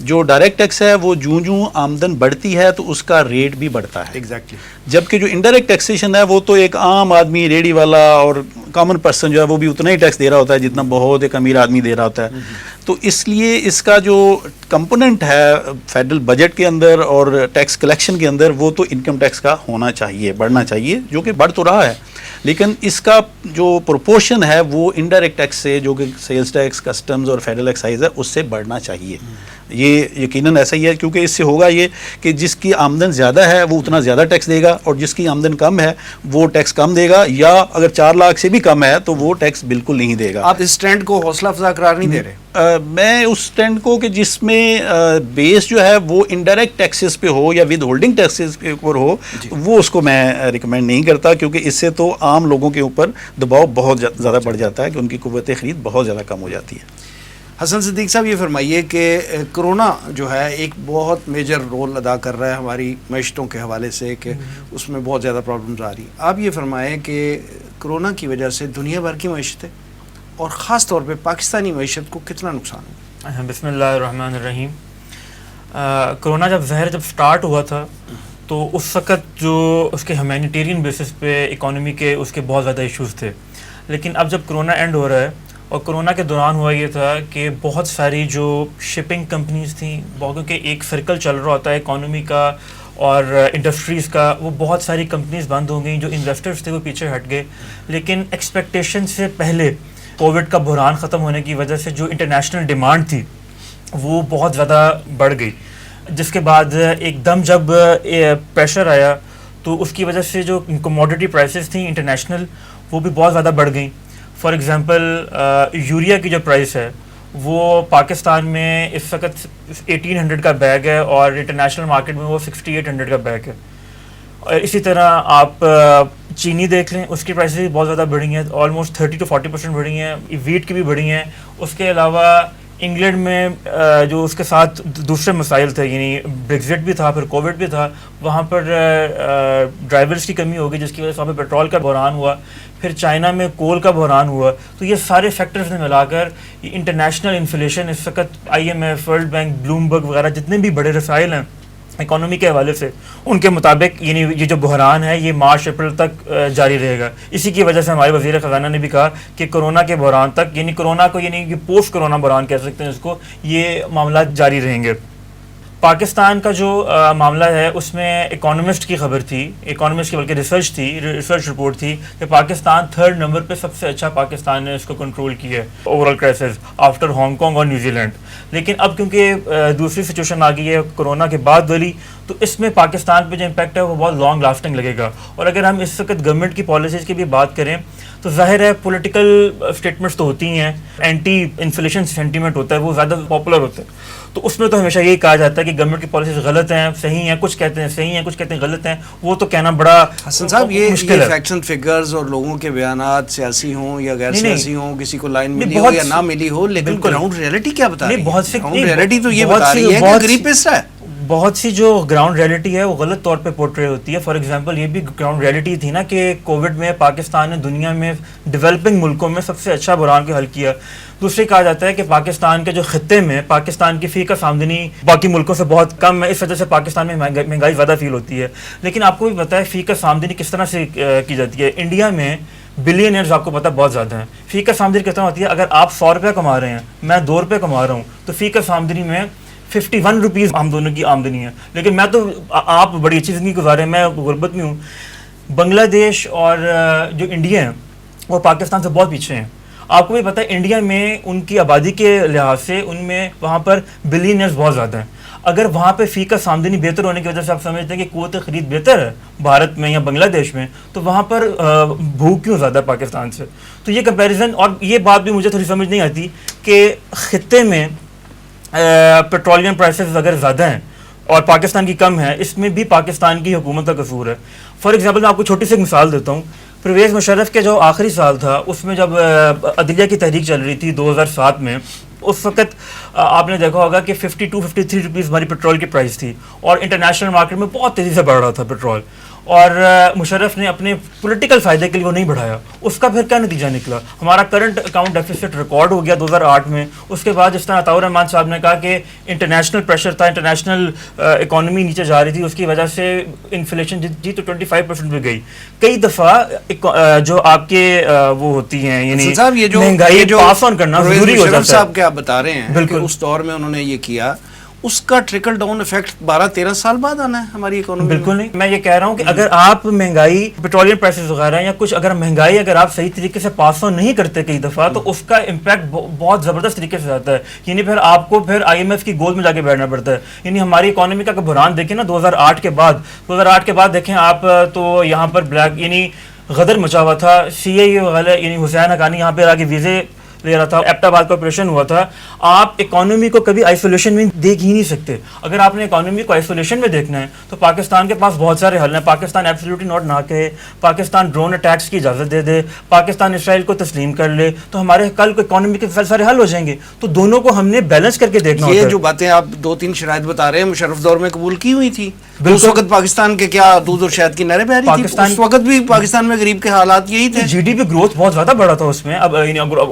Speaker 5: جو ڈائریکٹ ٹیکس ہے وہ جوں آمدن بڑھتی ہے تو اس کا ریٹ بھی بڑھتا ہے.
Speaker 2: ایگزیکٹلی.
Speaker 5: جبکہ جو انڈائریکٹ ٹیکسیشن ہے وہ تو ایک عام آدمی ریڑھی والا اور کامن پرسن جو ہے وہ بھی اتنا ہی ٹیکس دے رہا ہوتا ہے جتنا بہت ایک امیر آدمی دے رہا ہوتا ہے. تو اس لیے اس کا جو کمپوننٹ ہے فیڈرل بجٹ کے اندر اور ٹیکس کلیکشن کے اندر وہ تو انکم ٹیکس کا ہونا چاہیے, بڑھنا چاہیے, جو کہ بڑھ تو رہا ہے, لیکن اس کا جو پروپورشن ہے وہ انڈائریکٹ ٹیکس سے جو کہ سیلز ٹیکس, کسٹمز اور فیڈرل ایکسائز ہے اس سے بڑھنا چاہیے. یہ یقیناً ایسا ہی ہے, کیونکہ اس سے ہوگا یہ کہ جس کی آمدن زیادہ ہے وہ اتنا زیادہ ٹیکس دے گا اور جس کی آمدن کم ہے وہ ٹیکس کم دے گا, یا اگر 4 لاکھ سے بھی کم ہے تو وہ ٹیکس بالکل نہیں دے گا.
Speaker 2: آپ اس ٹرینڈ کو حوصلہ افزا قرار نہیں دے رہے؟
Speaker 5: میں اس ٹرینڈ کو کہ جس میں بیس جو ہے وہ انڈائریکٹ ٹیکسز پہ ہو یا ود ہولڈنگ ٹیکسز کے اوپر ہو, وہ اس کو میں ریکمینڈ نہیں کرتا, کیونکہ اس سے تو عام لوگوں کے اوپر دباؤ بہت زیادہ بڑھ جاتا ہے کہ ان کی قوت خرید بہت زیادہ کم ہو جاتی ہے.
Speaker 2: حسن صدیق صاحب یہ فرمائیے کہ کرونا جو ہے ایک بہت میجر رول ادا کر رہا ہے ہماری معیشتوں کے حوالے سے, کہ اس میں بہت زیادہ پرابلمز آ رہی ہیں. آپ یہ فرمائیں کہ کرونا کی وجہ سے دنیا بھر کی معیشتیں اور خاص طور پہ پاکستانی معیشت کو کتنا نقصان ہوا؟
Speaker 6: بسم اللہ الرحمن الرحیم. کرونا جب سٹارٹ ہوا تھا تو اس وقت جو اس کے ہیومینیٹیرین بیسس پہ اکانومی کے اس کے بہت زیادہ ایشوز تھے, لیکن اب جب کرونا اینڈ ہو رہا ہے, اور کرونا کے دوران ہوا یہ تھا کہ بہت ساری جو شپنگ کمپنیز تھیں, کیونکہ ایک سرکل چل رہا ہوتا ہے اکانومی کا اور انڈسٹریز کا, وہ بہت ساری کمپنیز بند ہو گئیں, جو انویسٹرز تھے وہ پیچھے ہٹ گئے. لیکن ایکسپیکٹیشن سے پہلے کووڈ کا بحران ختم ہونے کی وجہ سے جو انٹرنیشنل ڈیمانڈ تھی وہ بہت زیادہ بڑھ گئی, جس کے بعد ایک دم جب پریشر آیا تو اس کی وجہ سے جو کموڈٹی پرائسز تھیں انٹرنیشنل وہ بھی بہت زیادہ بڑھ گئیں. فار ایگزامپل یوریا کی جو پرائس ہے وہ پاکستان میں اس وقت 1800 کا بیگ ہے اور انٹرنیشنل مارکیٹ میں وہ 6800 کا بیگ ہے. اور اسی طرح آپ چینی دیکھ لیں, اس کی پرائسز بھی بہت زیادہ بڑھی ہیں, آلموسٹ 30 to 40% بڑھی ہیں. ویٹ کی بھی بڑھی ہیں. اس کے علاوہ انگلینڈ میں جو اس کے ساتھ دوسرے مسائل تھے, یعنی بریگزٹ بھی تھا, پھر کووڈ بھی تھا, وہاں پر ڈرائیورز کی کمی ہو گئی جس کی وجہ سے وہاں پہ پیٹرول کا بحران ہوا. پھر چائنا میں کول کا بحران ہوا. تو یہ سارے فیکٹرز نے ملا کر یہ انٹرنیشنل انفلیشن اس وقت IMF, ورلڈ بینک, بلومبرگ وغیرہ جتنے بھی بڑے رسائل ہیں اکانومی کے حوالے سے, ان کے مطابق یعنی یہ جو بحران ہے یہ مارچ اپریل تک جاری رہے گا. اسی کی وجہ سے ہمارے وزیر خزانہ نے بھی کہا کہ کرونا کے بحران تک, یعنی کرونا کو یعنی کہ پوسٹ کرونا بحران کہہ سکتے ہیں اس کو, یہ معاملات جاری رہیں گے. پاکستان کا جو معاملہ ہے اس میں اکانومسٹ کی خبر تھی, اکانومسٹ کی بلکہ ریسرچ رپورٹ تھی کہ پاکستان 3rd نمبر پہ سب سے اچھا پاکستان نے اس کو کنٹرول کیا ہے overall crisis after Hong Kong اور نیوزی لینڈ. لیکن اب کیونکہ دوسری سچویشن آ گئی ہے کرونا کے بعد والی, تو اس میں پاکستان پہ جو امپیکٹ ہے وہ بہت لانگ لاسٹنگ لگے گا. اور اگر ہم اس وقت گورنمنٹ کی پالیسیز کی بھی بات کریں تو ظاہر ہے پولیٹیکل اسٹیٹمنٹس تو ہوتی ہیں, اینٹی انفلیشن سینٹیمنٹ ہوتا ہے, وہ زیادہ پاپولر ہوتا ہے. تو اس میں تو ہمیشہ یہی کہا جاتا ہے کہ گورنمنٹ کی پالیسیز غلط ہیں, صحیح ہیں, کچھ کہتے ہیں صحیح ہیں, کچھ کہتے ہیں غلط ہیں. وہ تو کہنا بڑا
Speaker 2: حسن صاحب یہ
Speaker 6: مشکل ہے.
Speaker 2: فیکٹس اینڈ فگرز اور لوگوں کے بیانات سیاسی ہوں یا غیر سیاسی ہوں, کسی کو لائن ملی ہو یا نہ ملی ہو, لیکن گراؤنڈ ریئلٹی کیا بتا رہی ہے؟ گراؤنڈ ریئلٹی تو یہ بتا رہی ہے کہ غریب پس رہا ہے.
Speaker 6: بہت سی جو گراؤنڈ ریئلٹی ہے وہ غلط طور پہ پورٹری ہوتی ہے. فار ایگزامپل یہ بھی گراؤنڈ ریئلٹی تھی نا کہ کووڈ میں پاکستان نے دنیا میں ڈیولپنگ ملکوں میں سب سے اچھا بحران کو حل کیا. دوسرے کہا جاتا ہے کہ پاکستان کے جو خطے میں پاکستان کی فی کس آمدنی باقی ملکوں سے بہت کم ہے, اس وجہ سے پاکستان میں مہنگائی زیادہ فیل ہوتی ہے. لیکن آپ کو بھی پتہ ہے فی کس آمدنی کس طرح سے کی جاتی ہے. انڈیا میں بلینئرز آپ کو پتہ بہت زیادہ ہیں. فی کس آمدنی کس طرح ہوتی ہے, اگر آپ 100 روپے کما رہے ہیں, میں 2 روپے کما رہا ہوں, تو فی کس آمدنی میں 51 روپیز ہم دونوں کی آمدنی ہے. لیکن میں تو, آپ بڑی اچھی زندگی گزارے, میں غربت میں ہوں. بنگلہ دیش اور جو انڈیا ہیں وہ پاکستان سے بہت پیچھے ہیں. آپ کو بھی پتہ ہے انڈیا میں ان کی آبادی کے لحاظ سے ان میں وہاں پر بلینئرز بہت زیادہ ہیں. اگر وہاں پہ فی کس آمدنی بہتر ہونے کی وجہ سے آپ سمجھتے ہیں کہ قوت خرید بہتر ہے بھارت میں یا بنگلہ دیش میں, تو وہاں پر بھوک کیوں زیادہ ہے پاکستان سے؟ تو یہ کمپیریزن, اور یہ بات بھی مجھے تھوڑی سمجھ نہیں آتی کہ خطے میں پیٹرولیم پرائسز اگر زیادہ ہیں اور پاکستان کی کم ہے, اس میں بھی پاکستان کی حکومت کا قصور ہے. فار ایگزامپل میں آپ کو چھوٹی سی ایک مثال دیتا ہوں. پرویز مشرف کے جو آخری سال تھا اس میں جب عدلیہ کی تحریک چل رہی تھی 2007 میں, اس وقت آپ نے دیکھا ہوگا کہ 52-53 روپیز ہماری پیٹرول کی پرائس تھی اور انٹرنیشنل مارکیٹ میں بہت تیزی سے بڑھ رہا تھا پیٹرول. اور مشرف نے اپنے پولیٹیکل فائدے کے لیے وہ نہیں بڑھایا. اس کا پھر کیا نتیجہ نکلا؟ ہمارا کرنٹ اکاؤنٹ ڈیفیسٹ ریکارڈ ہو گیا 2008 میں. اس کے بعد جس طرح عطاء الرحمان صاحب نے کہا کہ انٹرنیشنل پریشر تھا, انٹرنیشنل اکانومی نیچے جا رہی تھی, اس کی وجہ سے انفلیشن جی تو 25% پہ گئی. کئی دفعہ جو آپ کے وہ ہوتی ہیں یعنی مہنگائی پاس آن کرنا ضروری ہو جاتا ہے.
Speaker 2: صاحب کیا بتا رہے ہیں کہ اس دور میں انہوں نے یہ کیا, اس کا ٹرکل ڈاؤن افیکٹ 12-13 سال بعد آنا ہے ہماری اکانومی میں.
Speaker 6: بالکل نہیں, میں یہ کہہ رہا ہوں کہ اگر آپ مہنگائی, پیٹرولیم پرائسز وغیرہ یا کچھ اگر مہنگائی اگر آپ صحیح طریقے سے پاس آن نہیں کرتے کئی دفعہ, تو اس کا امپیکٹ بہت زبردست طریقے سے آتا ہے. یعنی پھر آپ کو پھر IMF کی گول میں جا کے بیٹھنا پڑتا ہے. یعنی ہماری اکانومی کا بحران دیکھیں نا 2008 کے بعد دیکھیں آپ, تو یہاں پر بلیک یعنی غدر مچا ہوا تھا. CIA وغیرہ یعنی حسین حقانی یہاں پہ آگے ویزے لے رہا تھا, ایبٹ آباد کا آپریشن ہوا تھا. آپ اکانومی کو کبھی آئسولیشن میں دیکھ ہی نہیں سکتے. اگر آپ نے اکانومی کو آئسولیشن میں دیکھنا ہے تو پاکستان کے پاس بہت سارے حل ہیں. پاکستان ایبسلیوٹلی ناٹ نہ کہے, پاکستان ڈرون اٹیکس کی اجازت دے دے, پاکستان اسرائیل کو تسلیم کر لے, تو ہمارے کل کو اکانومی کے سارے حل ہو جائیں گے. تو دونوں کو ہم نے بیلنس کر کے دیکھنا ہوتا ہے.
Speaker 2: یہ جو باتیں آپ 2-3 شرائط بتا رہے ہیں مشرف دور میں قبول کی ہوئی تھی. اس وقت پاکستان کے کیا دودھ اور شہد کی نہریں بہ رہی تھی, اس وقت بھی پاکستان میں غریب کے حالات یہی تھے.
Speaker 6: GDP گروتھ بہت زیادہ بڑھا تھا اس میں. اب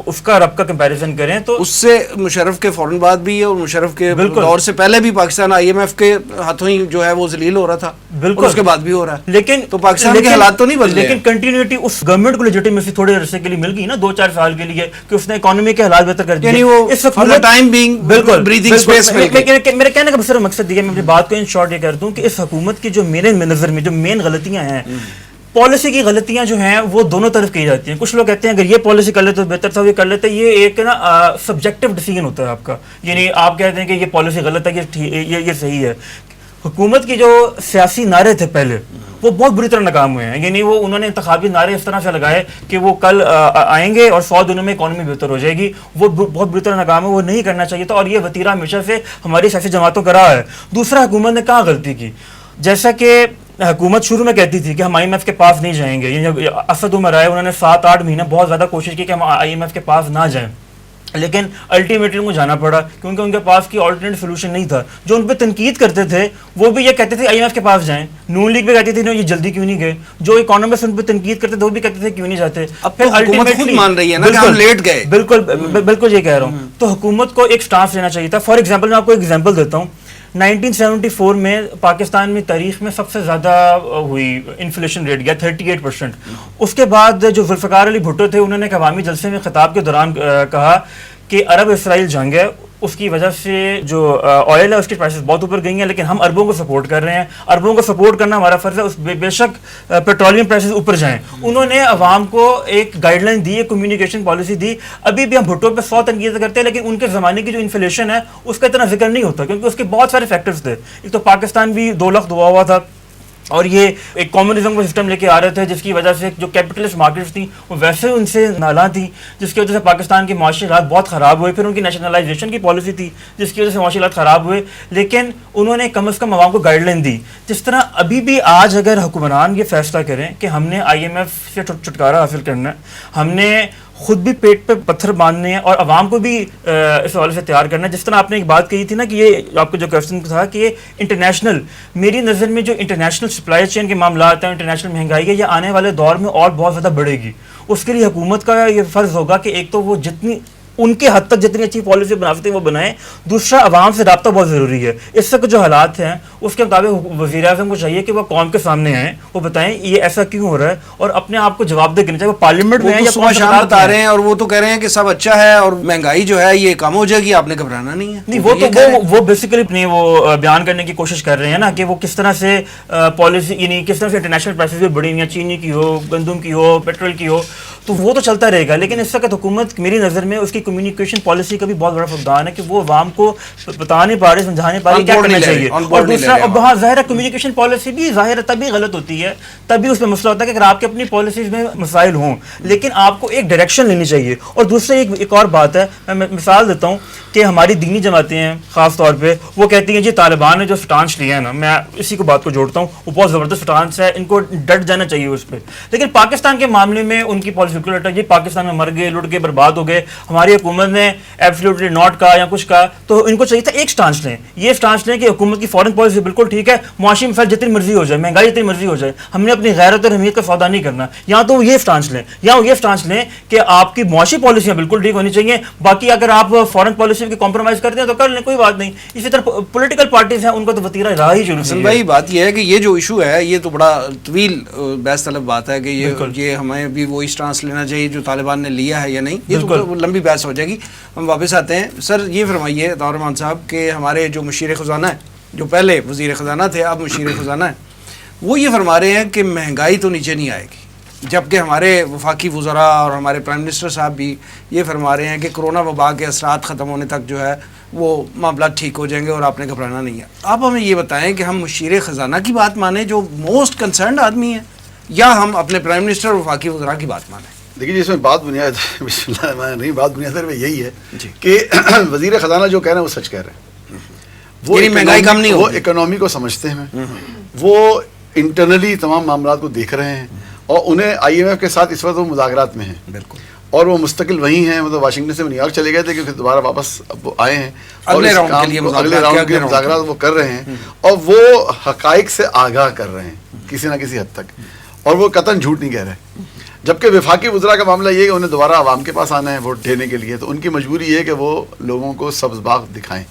Speaker 6: اس کا رب کا کمپیریزن کریں تو
Speaker 2: اس سے مشرف کے فوراً بعد بھی اور مشرف کے دور سے پہلے بھی پاکستان IMF کے ہاتھوں ہی جو ہے وہ ذلیل ہو رہا تھا, بالکل اس کے بعد بھی ہو رہا ہے.
Speaker 6: لیکن
Speaker 2: تو پاکستان کے حالات تو نہیں بدلے,
Speaker 6: لیکن کنٹینیوٹی اس گورنمنٹ کو لیجیٹیمیسی تھوڑے عرصے کے لیے مل گئی نا, 2-4 سال کے لیے, کہ اس نے اکانومی کے حالات بہتر کر دیے.
Speaker 2: یعنی وہ فار دی ٹائم بینگ بالکل بریتھنگ سپیس مل گئی.
Speaker 6: میرے کہنے کا صرف مقصد یہ ہے, میں اپنی بات کو ان شارٹ یہ کر دوں کہ اس حکومت کی جو میرے نظر میں جو مین غلطیاں ہیں, پالیسی کی غلطیاں جو ہیں وہ دونوں طرف کی جاتی ہیں. کچھ لوگ کہتے ہیں اگر یہ پالیسی کر لیتے تو بہتر تھا, یہ کر لیتے. یہ ایک نا سبجیکٹو ڈیسیژن ہوتا ہے آپ کا. یعنی آپ کہتے ہیں کہ یہ پالیسی غلط ہے, یہ صحیح ہے. حکومت کی جو سیاسی نعرے تھے پہلے وہ بہت بری طرح ناکام ہوئے ہیں. یعنی وہ انہوں نے انتخابی نعرے اس طرح سے لگائے کہ وہ کل آئیں گے اور 100 دنوں میں اکانومی بہتر ہو جائے گی. وہ بہت بری طرح ناکام ہے, وہ نہیں کرنا چاہیے تھا, اور یہ وتیرہ ہمیشہ سے ہماری سیاسی جماعتوں کا رہا ہے. دوسرا, حکومت نے کہاں غلطی کی؟ جیسا کہ حکومت شروع میں کہتی تھی کہ ہم IMF کے پاس نہیں جائیں گے. یعنی اسد عمر آئے, انہوں نے 7-8 مہینے بہت زیادہ کوشش کی کہ ہم IMF کے پاس نہ جائیں, لیکن الٹیمیٹلی ان کو جانا پڑا کیونکہ ان کے پاس کی آلٹرنیٹ سولوشن نہیں تھا. جو ان پہ تنقید کرتے تھے وہ بھی یہ کہتے تھے IMF کے پاس جائیں. نون لیگ بھی کہتی تھی یہ جلدی کیوں نہیں گئے. جو اکانومسٹ ان پہ تنقید کرتے تھے وہ بھی کہتے تھے کیوں نہیں جاتے.
Speaker 2: اب تو حکومت خود مان رہی ہے نا کہ ہم لیٹ گئے.
Speaker 6: بالکل یہ کہہ رہا ہوں. تو حکومت کو ایک سٹانس لینا چاہیے تھا. فار ایگزامپل میں آپ کو ایک ایگزامپل دیتا ہوں. 1974 میں پاکستان میں تاریخ میں سب سے زیادہ ہوئی انفلیشن ریٹ گیا 38%. اس کے بعد جو ذوالفقار علی بھٹو تھے, انہوں نے ایک عوامی جلسے میں خطاب کے دوران کہا کہ عرب اسرائیل جنگ ہے, اس کی وجہ سے جو آئل ہے اس کی پرائسز بہت اوپر گئی ہیں, لیکن ہم عربوں کو سپورٹ کر رہے ہیں. عربوں کو سپورٹ کرنا ہمارا فرض ہے, اس بے شک پیٹرولیم پرائسز اوپر جائیں. انہوں نے عوام کو ایک گائیڈ لائن دی, ایک کمیونیکیشن پالیسی دی. ابھی بھی ہم بھٹو پہ 100 تنقید کرتے ہیں, لیکن ان کے زمانے کی جو انفلیشن ہے اس کا اتنا ذکر نہیں ہوتا, کیونکہ اس کے بہت سارے فیکٹرز تھے. ایک تو پاکستان بھی 2 لاکھ دبا ہوا تھا, اور یہ ایک کمیونزم کا سسٹم لے کے آ رہے تھے, جس کی وجہ سے جو کیپٹلسٹ مارکیٹس تھیں وہ ویسے ان سے نالاں تھیں, جس کی وجہ سے پاکستان کے معاشی حالات بہت خراب ہوئے. پھر ان کی نیشنلائزیشن کی پالیسی تھی جس کی وجہ سے معاشی حالات خراب ہوئے, لیکن انہوں نے کم از کم عوام کو گائیڈ لائن دی. جس طرح ابھی بھی آج اگر حکمران یہ فیصلہ کریں کہ ہم نے IMF سے چھٹکارا حاصل کرنا ہے, ہم نے خود بھی پیٹ پہ پتھر باندھنے ہیں اور عوام کو بھی اس حوالے سے تیار کرنا ہے. جس طرح آپ نے ایک بات کہی تھی نا کہ یہ آپ کا جو کویشچن تھا کہ یہ انٹرنیشنل, میری نظر میں جو انٹرنیشنل سپلائی چین کے معاملات ہیں, انٹرنیشنل مہنگائی ہے, یہ آنے والے دور میں اور بہت زیادہ بڑھے گی. اس کے لیے حکومت کا یہ فرض ہوگا کہ ایک تو وہ جتنی ان کے حد تک جتنی اچھی پالیسی بنا سکتے ہیں وہ بنائیں. دوسرا, عوام سے رابطہ بہت ضروری ہے. اس وقت جو حالات ہیں اس کے مطابق وزیر اعظم کو چاہیے کہ وہ قوم کے سامنے آئیں, وہ بتائیں یہ ایسا کیوں ہو رہا ہے, اور اپنے آپ کو جواب دے کرنا چاہیے. وہ پارلیمنٹ میں یا
Speaker 2: صبح شام بتا رہے ہیں اور وہ تو کہہ رہے ہیں کہ سب اچھا ہے اور مہنگائی جو ہے یہ کم ہو جائے گی, آپ نے گھبرانا نہیں ہے.
Speaker 6: نہیں, وہ بیسیکلی اپنے وہ بیان کرنے کی کوشش کر رہے ہیں نا کہ وہ کس طرح سے پالیسی, یعنی کس طرح سے انٹرنیشنل پرائسز بھی بڑھی ہیں, چینی کی ہو, گندم کی ہو, پیٹرول کی ہو, تو وہ تو چلتا رہے گا. لیکن اس وقت حکومت میری نظر میں اس کی کمیونیکیشن پالیسی کا بھی بہت بڑا فقدان ہے کہ وہ عوام کو بتا نہیں پا رہے, سمجھا نہیں پا رہے کیا کرنا چاہیے. اور دوسرا, اور بہت ظاہر ہے کمیونیکیشن پالیسی بھی ظاہر تبھی غلط ہوتی ہے, تبھی اس میں مسئلہ ہوتا ہے کہ اگر آپ کی اپنی پالیسیز میں مسائل ہوں, لیکن آپ کو ایک ڈائریکشن لینی چاہیے. اور دوسرے ایک اور بات ہے, میں مثال دیتا ہوں کہ ہماری دینی جماعتیں ہیں خاص طور پہ وہ کہتی ہیں جی طالبان نے جو سٹانس لیا ہے نا, میں اسی کو بات کو جوڑتا ہوں, وہ بہت زبردست سٹانس ہے, ان کو ڈٹ جانا چاہیے اس پہ. لیکن پاکستان کے معاملے میں ان کی پالیسی بالکل الٹا, یہ پاکستان میں مر گئے, لٹ گئے, برباد ہو گئے, ہماری حکومت نے ایبسلیوٹلی ناٹ کہا یا کچھ کہا, تو ان کو چاہیے تھا ایک سٹانس لیں, یہ سٹانس لیں کہ حکومت کی فارن پالیسی بالکل ٹھیک ہے, معاشی مسائل جتنی مرضی ہو جائے, مہنگائی جتنی مرضی ہو جائے, ہم نے اپنی غیرت اور اہمیت کا سودا نہیں کرنا. یا تو وہ یہ سٹانس لیں یا وہ یہ سٹانس لیں کہ آپ کی معاشی پالیسیاں بالکل ٹھیک ہونی چاہیے, باقی اگر آپ فارن پالیسی کی کمپرومائز کرتے ہیں تو کر لیں, کوئی بات نہیں. اسی طرح پولیٹیکل پارٹیز ہیں, ان کو تو وتیرہ راہ ہی شروع
Speaker 2: حسن بھائی بات یہ ہے کہ یہ جو ایشو ہے یہ تو بڑا طویل بحث طلب بات ہے کہ یہ ہمیں بھی وہی سٹانس لینا چاہیے جو طالبان نے لیا ہے یا نہیں, یہ تو لمبی بحث ہو جائے گی. ہم واپس آتے ہیں. سر یہ فرمائیے طاہر رحمان صاحب کہ ہمارے جو مشیر خزانہ ہے, جو پہلے وزیر خزانہ تھے اب مشیر خزانہ ہیں, وہ یہ فرما رہے ہیں کہ مہنگائی تو نیچے نہیں آئے گی, جبکہ ہمارے وفاقی وزراء اور ہمارے پرائم منسٹر صاحب بھی یہ فرما رہے ہیں کہ کرونا وبا کے اثرات ختم ہونے تک جو ہے وہ معاملات ٹھیک ہو جائیں گے اور آپ نے گھبرانا نہیں ہے. آپ ہمیں یہ بتائیں کہ ہم مشیر خزانہ کی بات مانیں جو موسٹ کنسرنڈ آدمی ہیں, یا ہم اپنے پرائم منسٹر اور وفاقی وزراء کی بات مانیں؟
Speaker 3: دیکھیے اس میں بات بنیاد بسم اللہ الرحمن الرحیم, بات بنیاد میں یہی ہے کہ وزیر خزانہ جو کہہ رہے ہیں وہ سچ کہہ رہے ہیں. وہ
Speaker 2: مہنگائی کم نہیں,
Speaker 3: وہ اکنامی کو سمجھتے ہیں, وہ انٹرنلی تمام معاملات کو دیکھ رہے ہیں, اور انہیں آئی ایم ایف کے ساتھ اس وقت وہ مذاکرات میں ہیں. بالکل. اور وہ مستقل وہیں ہیں, مطلب واشنگٹن سے نیو یارک چلے گئے تھے کہ پھر دوبارہ واپس اب وہ آئے ہیں اور اگلے راؤنڈ کے لیے مذاکرات وہ کر رہے ہیں, اور وہ حقائق سے آگاہ کر رہے ہیں کسی نہ کسی حد تک, اور وہ قطعاً جھوٹ نہیں کہہ رہے. جبکہ وفاقی وزراء کا معاملہ یہ ہے کہ انہیں دوبارہ عوام کے پاس آنا ہے ووٹ دینے کے لیے, تو ان کی مجبوری یہ ہے کہ وہ لوگوں کو سبز باغ دکھائیں.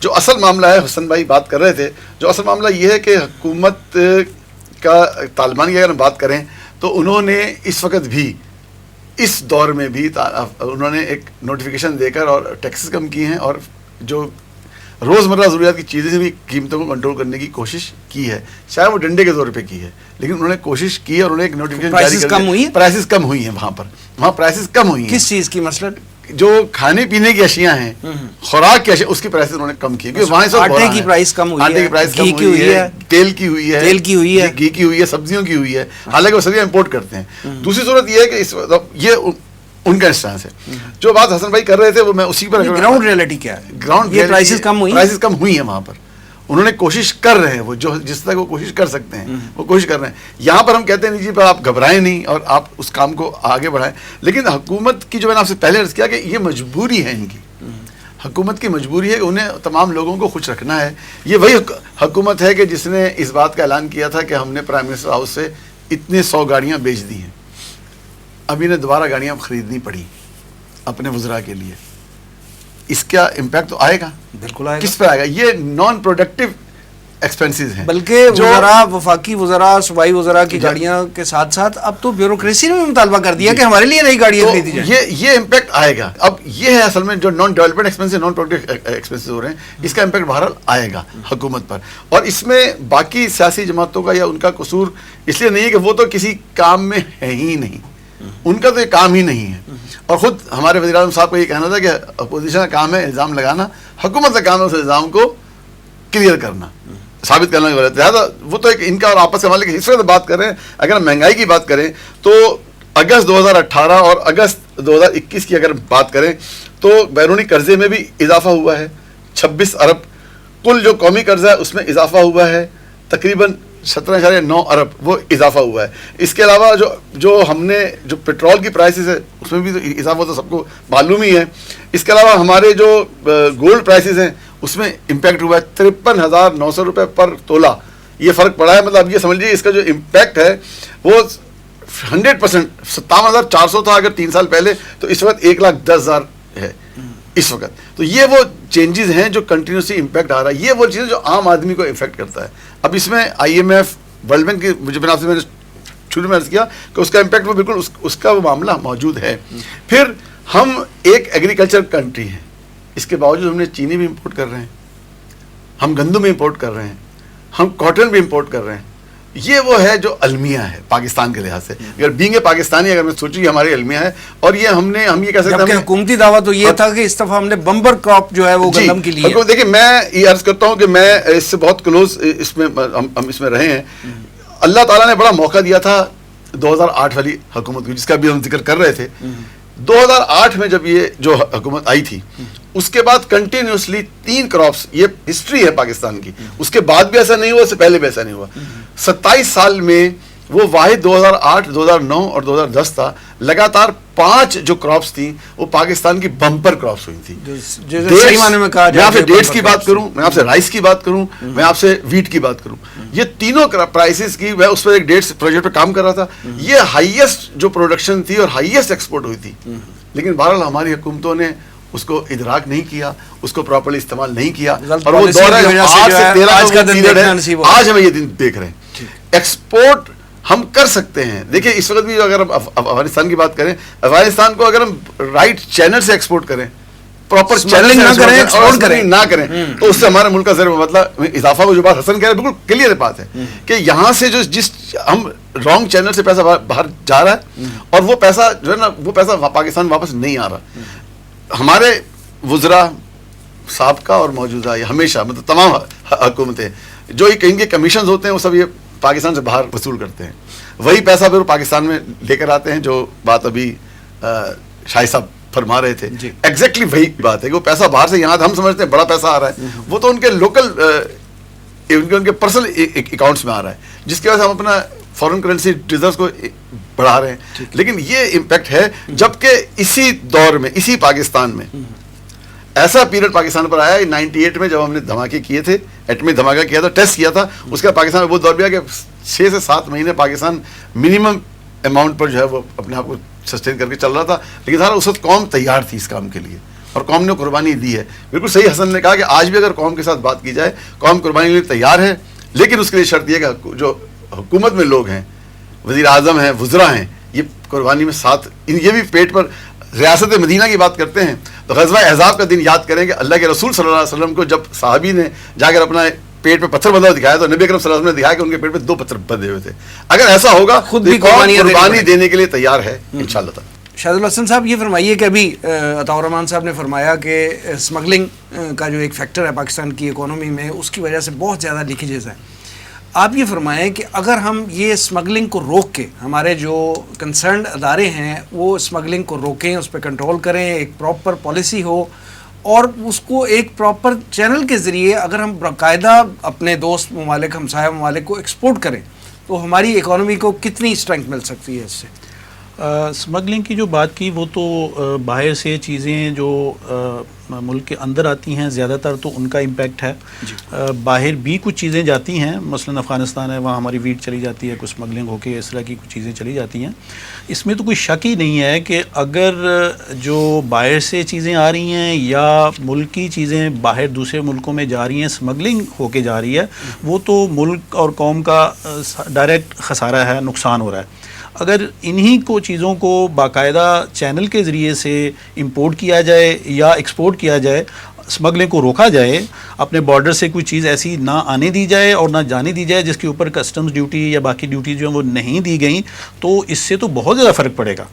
Speaker 3: جو اصل معاملہ ہے, حسن بھائی بات کر رہے تھے, جو اصل معاملہ یہ ہے کہ حکومت کا طالبان کی اگر ہم بات کریں تو انہوں نے اس وقت بھی اس دور میں بھی انہوں نے ایک نوٹیفیکیشن دے کر اور ٹیکسز کم کیے ہیں, اور جو روزمرہ ضروریات کی چیزیں بھی قیمتوں کو کنٹرول کرنے کی کوشش کی ہے, شاید وہ ڈنڈے کے زور پہ کی ہے, لیکن انہوں نے کوشش کی اور انہوں نے ایک نوٹیفیکیشن جاری کر دیا. پرائسز کم ہوئی ہیں وہاں پرائسز کم ہوئی ہیں.
Speaker 2: کس چیز کی؟ مثلا
Speaker 3: جو کھانے پینے کی اشیاء ہیں, خوراک کی اشیاء, اس کی پرائسز انہوں نے کم کی, کیونکہ وہاں سے
Speaker 2: آٹے کی پرائس کم ہوئی ہے,
Speaker 3: آٹے کی پرائس کم ہوئی ہے, تیل کی ہوئی ہے, گھی کی ہوئی ہے, سبزیوں کی ہوئی ہے, حالانکہ وہ سبزیاں امپورٹ کرتے ہیں. دوسری صورت یہ ہے کہ یہ ان کا انسٹانس ہے. جو بات حسن بھائی کر رہے تھے وہ میں اسی پر,
Speaker 2: گراؤنڈ ریئلٹی کیا ہے؟
Speaker 3: گراؤنڈ
Speaker 2: پرائسز
Speaker 3: کم ہوئی ہیں وہاں پر, انہوں نے کوشش کر رہے ہیں, وہ جو جس تک وہ کوشش کر سکتے ہیں وہ کوشش کر رہے ہیں. یہاں پر ہم کہتے ہیں نہیں جی پر آپ گھبرائیں نہیں اور آپ اس کام کو آگے بڑھائیں, لیکن حکومت کی جو میں نے آپ سے پہلے عرض کیا کہ یہ مجبوری ہے, ان کی حکومت کی مجبوری ہے کہ انہیں تمام لوگوں کو خوش رکھنا ہے. یہ وہی حکومت ہے کہ جس نے اس بات کا اعلان کیا تھا کہ ہم نے پرائم منسٹر ہاؤس سے اتنے 100 گاڑیاں بیچ دی ہیں, اب انہیں دوبارہ گاڑیاں خریدنی پڑی اپنے وزراء کے لیے. اس کا امپیکٹ تو آئے گا, بالکل آئے گا. کس پہ آئے گا؟ یہ نان پروڈکٹیو ایکسپینسز ہیں.
Speaker 2: بلکہ وزراء, وفاقی وزراء, صوبائی وزراء کی گاڑیاں کے ساتھ ساتھ اب تو بیوروکریسی نے بھی مطالبہ کر دیا کہ ہمارے لیے نئی گاڑیاں خریدی جائیں.
Speaker 3: یہ امپیکٹ آئے گا. اب یہ ہے اصل میں جو non development expenses, non productive expenses ہو رہے ہیں, اس کا امپیکٹ بہرحال آئے گا حکومت پر. اور اس میں باقی سیاسی جماعتوں کا یا ان کا قصور اس لیے نہیں ہے کہ وہ تو کسی کام میں ہے ہی نہیں, ان کا تو یہ کام ہی نہیں ہے. اور خود ہمارے وزیر اعظم صاحب کو یہ کہنا تھا کہ اپوزیشن کا کام ہے الزام لگانا, حکومت کا کام ہے اس الزام کو کلیئر کرنا, ثابت کرنا. لہٰذا وہ تو ایک ان کا اور آپس کا مالک. اس وقت بات کر رہے ہیں, اگر ہم مہنگائی کی بات کریں تو اگست 2018 اور اگست 2021 کی اگر بات کریں تو بیرونی قرضے میں بھی اضافہ ہوا ہے 26 ارب. کل جو قومی قرضہ ہے اس میں اضافہ ہوا ہے تقریباً 17.9 ارب, وہ اضافہ ہوا ہے. اس کے علاوہ جو ہم نے جو پیٹرول کی پرائسز ہے اس میں بھی تو اضافہ تو سب کو معلوم ہی ہے. اس کے علاوہ ہمارے جو گولڈ پرائسز ہیں اس میں امپیکٹ ہوا ہے 53,900 روپے پر تولہ, یہ فرق پڑا ہے. مطلب یہ سمجھ لیجیے اس کا جو امپیکٹ ہے وہ 100%. 57,400 تھا اگر 3 سال پہلے, تو اس وقت 1,10,000 ہے اس وقت. تو یہ وہ چینجز ہیں جو کنٹینیوسلی امپیکٹ آ رہا ہے. یہ وہ چیزیں جو عام آدمی کو افیکٹ کرتا ہے. اب اس میں I M F, world bank کی, مجھے میں نے شروع میں عرض کیا کہ اس کا امپیکٹ وہ بالکل اس کا وہ معاملہ موجود ہے. پھر ہم ایک ایگریکلچر کنٹری ہیں, اس کے باوجود ہم نے چینی بھی امپورٹ کر رہے ہیں, ہم گندم بھی امپورٹ کر رہے ہیں, ہم کاٹن بھی امپورٹ کر رہے ہیں. یہ وہ ہے جو المیہ ہے پاکستان کے لحاظ سے. اگر بینگ پاکستانی اگر میں سوچوں یہ ہماری المیہ ہے, اور یہ ہم یہ کہہ سکتے ہیں
Speaker 2: حکومتی دعویٰ تو یہ تھا کہ اس دفعہ ہم نے بمبر کراپ جو ہے وہ گندم کے لیے.
Speaker 3: دیکھیں میں یہ عرض کرتا ہوں کہ میں اس سے بہت کلوز اس میں ہم اس میں رہے ہیں. اللہ تعالیٰ نے بڑا موقع دیا تھا 2008 والی حکومت کو, جس کا بھی ہم ذکر کر رہے تھے, 2008 میں جب یہ جو حکومت آئی تھی اس کے بعد کنٹینیوسلی 3 کراپس، یہ ہسٹری ہے پاکستان کی، اس کے بعد بھی ایسا نہیں ہوا، اس سے پہلے بھی ایسا نہیں ہوا. 27 سال میں وہ واحد 2008 2009 اور 2010 تھا، لگاتار 5 جو کراپس تھیں وہ پاکستان کی بمپر کراپس ہوئی تھی.
Speaker 2: صحیح معنی میں کہا
Speaker 3: میں آپ سے ڈیٹس کی بات کروں، میں آپ سے رائس کی بات کروں، میں آپ سے ویٹ کی بات کروں، یہ تینوں پرائسز کی میں اس پر ایک ڈیٹس پروجیکٹ پہ کام کر رہا تھا. یہ ہائیسٹ جو پروڈکشن تھی اور ہائیسٹ ایکسپورٹ ہوئی تھی، لیکن بہرحال ہماری حکومتوں نے اس کو ادراک نہیں کیا، اس کو پراپرلی استعمال نہیں کیا، اور وہ دور ہے آج ہمیں یہ دن دیکھ رہے ہیں. ایکسپورٹ ہم کر سکتے ہیں. دیکھیں اس وقت بھی اگر ہم افغانستان کی بات کریں، افغانستان کو اگر ہم رائٹ چینل سے ایکسپورٹ کریں، پراپر چینل نہ کریں تو اس سے ہمارے ملک کا مطلب اضافہ ہو. جو بات حسن کہہ رہے ہیں بالکل کلیئر بات ہے کہ یہاں سے جو جس ہم رانگ چینل سے پیسہ باہر جا رہا ہے اور وہ پیسہ جو ہے نا وہ پیسہ پاکستان واپس نہیں آ رہا. ہمارے وزراء سابقہ اور موجودہ یہ ہمیشہ مطلب تمام حکومتیں جو یہ کہیں گے کمیشنز ہوتے ہیں وہ سب یہ پاکستان سے باہر وصول کرتے ہیں، وہی پیسہ پھر پاکستان میں لے کر آتے ہیں. جو بات ابھی شاہد صاحب فرما رہے تھے ایگزیکٹلی وہی بات ہے کہ وہ پیسہ باہر سے یہاں ہم سمجھتے ہیں بڑا پیسہ آ رہا ہے، وہ تو ان کے لوکل ان کے پرسنل اکاؤنٹس میں آ رہا ہے، جس کی وجہ سے ہم اپنا فورن کرنسی ریزروز کو بڑھا رہے ہیں. لیکن یہ امپیکٹ ہے جبکہ اسی دور میں اسی پاکستان میں ایسا پیریڈ پاکستان پر آیا 98 میں جب ہم نے دھماکے کیے تھے، ایٹمی دھماکہ کیا تھا، ٹیسٹ کیا تھا، اس کے بعد پاکستان میں وہ دور بھی آیا کہ 6 سے 7 مہینے پاکستان منیمم اماؤنٹ پر جو ہے وہ اپنے آپ کو سسٹین کر کے چل رہا تھا. لیکن سارا اس وقت قوم تیار تھی اس کام کے لیے اور قوم نے قربانی دی ہے. بالکل صحیح حسن نے کہا کہ آج بھی اگر قوم کے ساتھ بات کی جائے قوم قربانی کے لیے تیار ہے، لیکن اس کے لیے شرط یہ کہ جو حکومت میں لوگ ہیں، وزیر اعظم ہیں، وزراء ہیں، یہ قربانی میں ساتھ یہ بھی پیٹ پر. ریاست مدینہ کی بات کرتے ہیں تو غزوہ احزاب کا دن یاد کریں کہ اللہ کے رسول صلی اللہ علیہ وسلم کو جب صحابی نے جا کر اپنا پیٹ پہ پتھر بندھا دکھایا تو نبی اکرم صلی اللہ علیہ وسلم نے دکھایا کہ ان کے پیٹ پہ 2 پتھر بندھے ہوئے تھے. اگر ایسا ہوگا خود بھی قربانی دینے کے لیے تیار ہے انشاءاللہ تعالی.
Speaker 2: شاہد الحسن صاحب یہ فرمائیے کہ ابھی عطاء الرحمان صاحب نے فرمایا کہ اسمگلنگ کا جو ایک فیکٹر ہے پاکستان کی اکانومی میں اس کی وجہ سے بہت زیادہ لیکیجز ہیں. آپ یہ فرمائیں کہ اگر ہم یہ اسمگلنگ کو روک کے ہمارے جو کنسرنڈ ادارے ہیں وہ اسمگلنگ کو روکیں، اس پہ کنٹرول کریں، ایک پراپر پالیسی ہو اور اس کو ایک پراپر چینل کے ذریعے اگر ہم باقاعدہ اپنے دوست ممالک ہمسایہ ممالک کو ایکسپورٹ کریں تو ہماری اکانومی کو کتنی اسٹرینتھ مل سکتی ہے اس سے؟
Speaker 5: اسمگلنگ کی جو بات کی وہ تو باہر سے چیزیں جو ملک کے اندر آتی ہیں زیادہ تر تو ان کا امپیکٹ ہے. باہر بھی کچھ چیزیں جاتی ہیں، مثلا افغانستان ہے وہاں ہماری ویٹ چلی جاتی ہے، کچھ اسمگلنگ ہو کے اس طرح کی کچھ چیزیں چلی جاتی ہیں. اس میں تو کوئی شک ہی نہیں ہے کہ اگر جو باہر سے چیزیں آ رہی ہیں یا ملکی چیزیں باہر دوسرے ملکوں میں جا رہی ہیں، اسمگلنگ ہو کے جا رہی ہے، وہ تو ملک اور قوم کا ڈائریکٹ خسارہ ہے، نقصان ہو رہا ہے. اگر انہی کو چیزوں کو باقاعدہ چینل کے ذریعے سے امپورٹ کیا جائے یا ایکسپورٹ کیا جائے، اسمگلنگ کو روکا جائے، اپنے بارڈر سے کوئی چیز ایسی نہ آنے دی جائے اور نہ جانے دی جائے جس کے اوپر کسٹمز ڈیوٹی یا باقی ڈیوٹی جو ہیں وہ نہیں دی گئیں، تو اس سے تو بہت زیادہ فرق پڑے گا.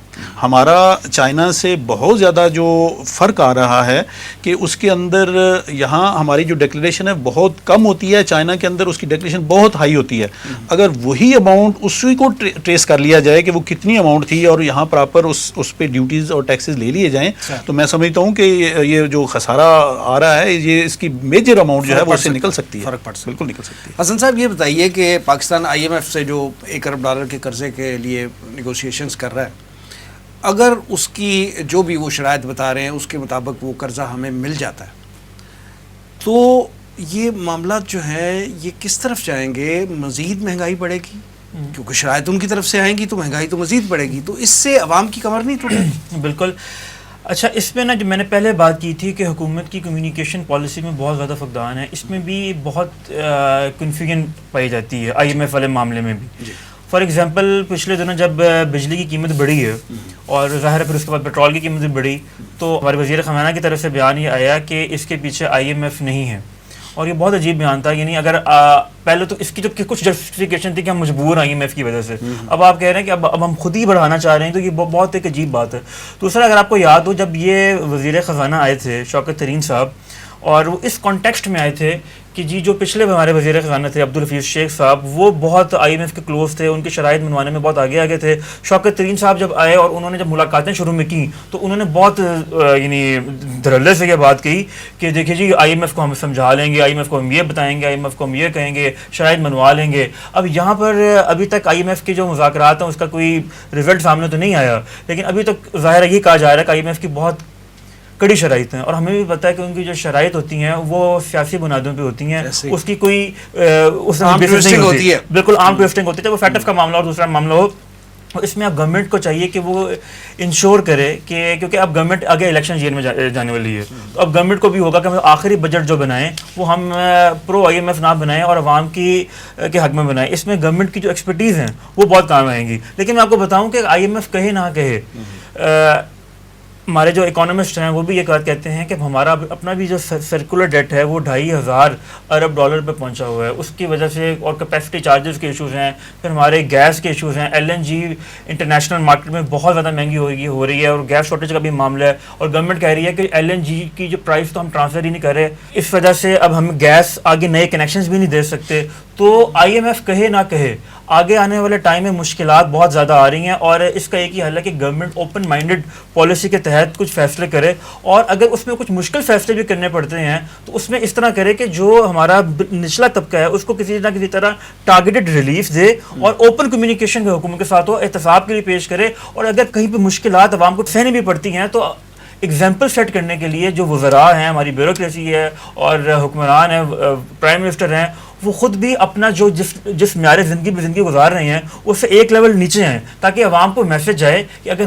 Speaker 5: ہمارا چائنا سے بہت زیادہ جو فرق آ رہا ہے کہ اس کے اندر یہاں ہماری جو ڈیکلیریشن ہے بہت کم ہوتی ہے، چائنا کے اندر اس کی ڈیکلیریشن بہت ہائی ہوتی ہے. اگر وہی اماؤنٹ اسی کو ٹریس کر لیا جائے کہ وہ کتنی اماؤنٹ تھی اور یہاں پراپر اس پہ ڈیوٹیز اور ٹیکسز لے لیے جائیں تو میں سمجھتا ہوں کہ یہ جو خسارہ آ رہا ہے یہ اس کی میجر اماؤنٹ جو ہے وہ اس سے نکل سکتی ہے، فرق پڑ بالکل نکل سکتی ہے.
Speaker 2: حسن صاحب یہ بتائیے کہ پاکستان IMF سے جو $1 ارب کے قرضے کے لیے نیگوشیشنز کر رہا ہے، اگر اس کی جو بھی وہ شرائط بتا رہے ہیں اس کے مطابق وہ قرضہ ہمیں مل جاتا ہے تو یہ معاملات جو ہیں یہ کس طرف جائیں گے؟ مزید مہنگائی بڑھے گی کیونکہ شرائط ان کی طرف سے آئیں گی تو مہنگائی تو مزید بڑھے گی، تو اس سے عوام کی کمر نہیں ٹوٹے گی؟
Speaker 6: بالکل. اچھا، اس میں نا جو میں نے پہلے بات کی تھی کہ حکومت کی کمیونیکیشن پالیسی میں بہت زیادہ فقدان ہے، اس میں بھی بہت کنفیوژن پائی جاتی ہے IMF والے معاملے میں بھی. فار ایگزامپل پچھلے دنوں جب بجلی کی قیمت بڑھی ہے اور ظاہر ہے پھر اس کے بعد پیٹرول کی قیمت بھی بڑھی تو ہمارے وزیر خزانہ کی طرف سے بیان یہ آیا کہ اس کے پیچھے IMF نہیں ہے، اور یہ بہت عجیب بیان تھا. یعنی اگر پہلے تو اس کی جو کچھ جسٹیفیکیشن تھی کہ ہم مجبور ہیں IMF کی وجہ سے، اب آپ کہہ رہے ہیں کہ اب ہم خود ہی بڑھانا چاہ رہے ہیں، تو یہ بہت ایک عجیب بات ہے. دوسرا، اگر آپ کو یاد ہو جب یہ وزیر خزانہ آئے تھے شوکت ترین صاحب، اور وہ اس کانٹیکسٹ میں آئے تھے کہ کہ جی جو پچھلے ہمارے وزیر خزانہ تھے عبدالحفیظ شیخ صاحب، وہ بہت IMF کے کلوز تھے، ان کی شرائط منوانے میں بہت آگے تھے. شوکت ترین صاحب جب آئے اور انہوں نے جب ملاقاتیں شروع میں کی تو انہوں نے بہت یعنی دھڑلے سے یہ بات کہی کہ دیکھیے جی IMF کو ہم سمجھا لیں گے، IMF کو ہم یہ بتائیں گے، IMF کو ہم یہ کہیں گے، شرائط منوا لیں گے. اب یہاں پر ابھی تک IMF کے جو مذاکرات ہیں اس کا کوئی رزلٹ سامنے تو نہیں آیا، لیکن ابھی تک ظاہر یہ کہا جا رہا ہے کہ IMF کی بہت کڑی شرائط ہیں، اور ہمیں بھی پتہ ہے کہ ان کی جو شرائط ہوتی ہیں وہ سیاسی بنیادوں پہ ہوتی ہیں، اس کی کوئی اس میں بیسس نہیں ہوتی ہے، بالکل عام ٹویسٹنگ ہوتی ہے. وہ فیٹ آف کا معاملہ اور دوسرا معاملہ ہو، اس میں اب گورنمنٹ کو چاہیے کہ وہ انشور کرے کہ کیونکہ اب گورنمنٹ آگے الیکشن ایئر میں جانے والی ہے، تو اب گورنمنٹ کو بھی ہوگا کہ ہم آخری بجٹ جو بنائیں وہ ہم پرو IMF نہ بنائیں اور عوام کے حق میں بنائیں. اس میں گورنمنٹ کی جو ایکسپرٹیز ہیں وہ بہت کام آئیں گی. لیکن میں آپ کو بتاؤں کہ IMF کہے نہ کہے، ہمارے جو اکانومسٹ ہیں وہ بھی یہ بات کہتے ہیں کہ ہمارا اپنا بھی جو سرکولر ڈیٹ ہے وہ 2,500 ارب ڈالر پہ پہنچا ہوا ہے. اس کی وجہ سے اور کیپیسٹی چارجز کے ایشوز ہیں، پھر ہمارے گیس کے ایشوز ہیں، LNG انٹرنیشنل مارکیٹ میں بہت زیادہ مہنگی ہو رہی ہے اور گیس شارٹیج کا بھی معاملہ ہے، اور گورنمنٹ کہہ رہی ہے کہ LNG کی جو پرائس تو ہم ٹرانسفر ہی نہیں کر رہے، اس وجہ سے اب ہم گیس آگے نئے کنیکشنز بھی نہیں دے سکتے. تو IMF کہے نہ کہے آگے آنے والے ٹائم میں مشکلات بہت زیادہ آ رہی ہیں، اور اس کا ایک ہی حل ہے کہ گورنمنٹ اوپن مائنڈڈ پالیسی کے تحت کچھ فیصلے کرے، اور اگر اس میں کچھ مشکل فیصلے بھی کرنے پڑتے ہیں تو اس میں اس طرح کرے کہ جو ہمارا نچلا طبقہ ہے اس کو کسی نہ کسی طرح ٹارگیٹڈ ریلیف دے، اور اوپن کمیونیکیشن کے حکومت کے ساتھ ہو، احتساب کے لیے پیش کرے. اور اگر کہیں پہ مشکلات عوام کو سہنی بھی پڑتی ہیں تو ایگزامپل سیٹ کرنے کے لیے جو وزراء ہیں، ہماری بیوروکریسی ہے اور حکمران ہیں، پرائم منسٹر ہیں، وہ خود بھی اپنا جو جس معیار زندگی گزار رہے ہیں اس سے ایک لیول نیچے ہیں، تاکہ عوام کو میسج جائے کہ اگر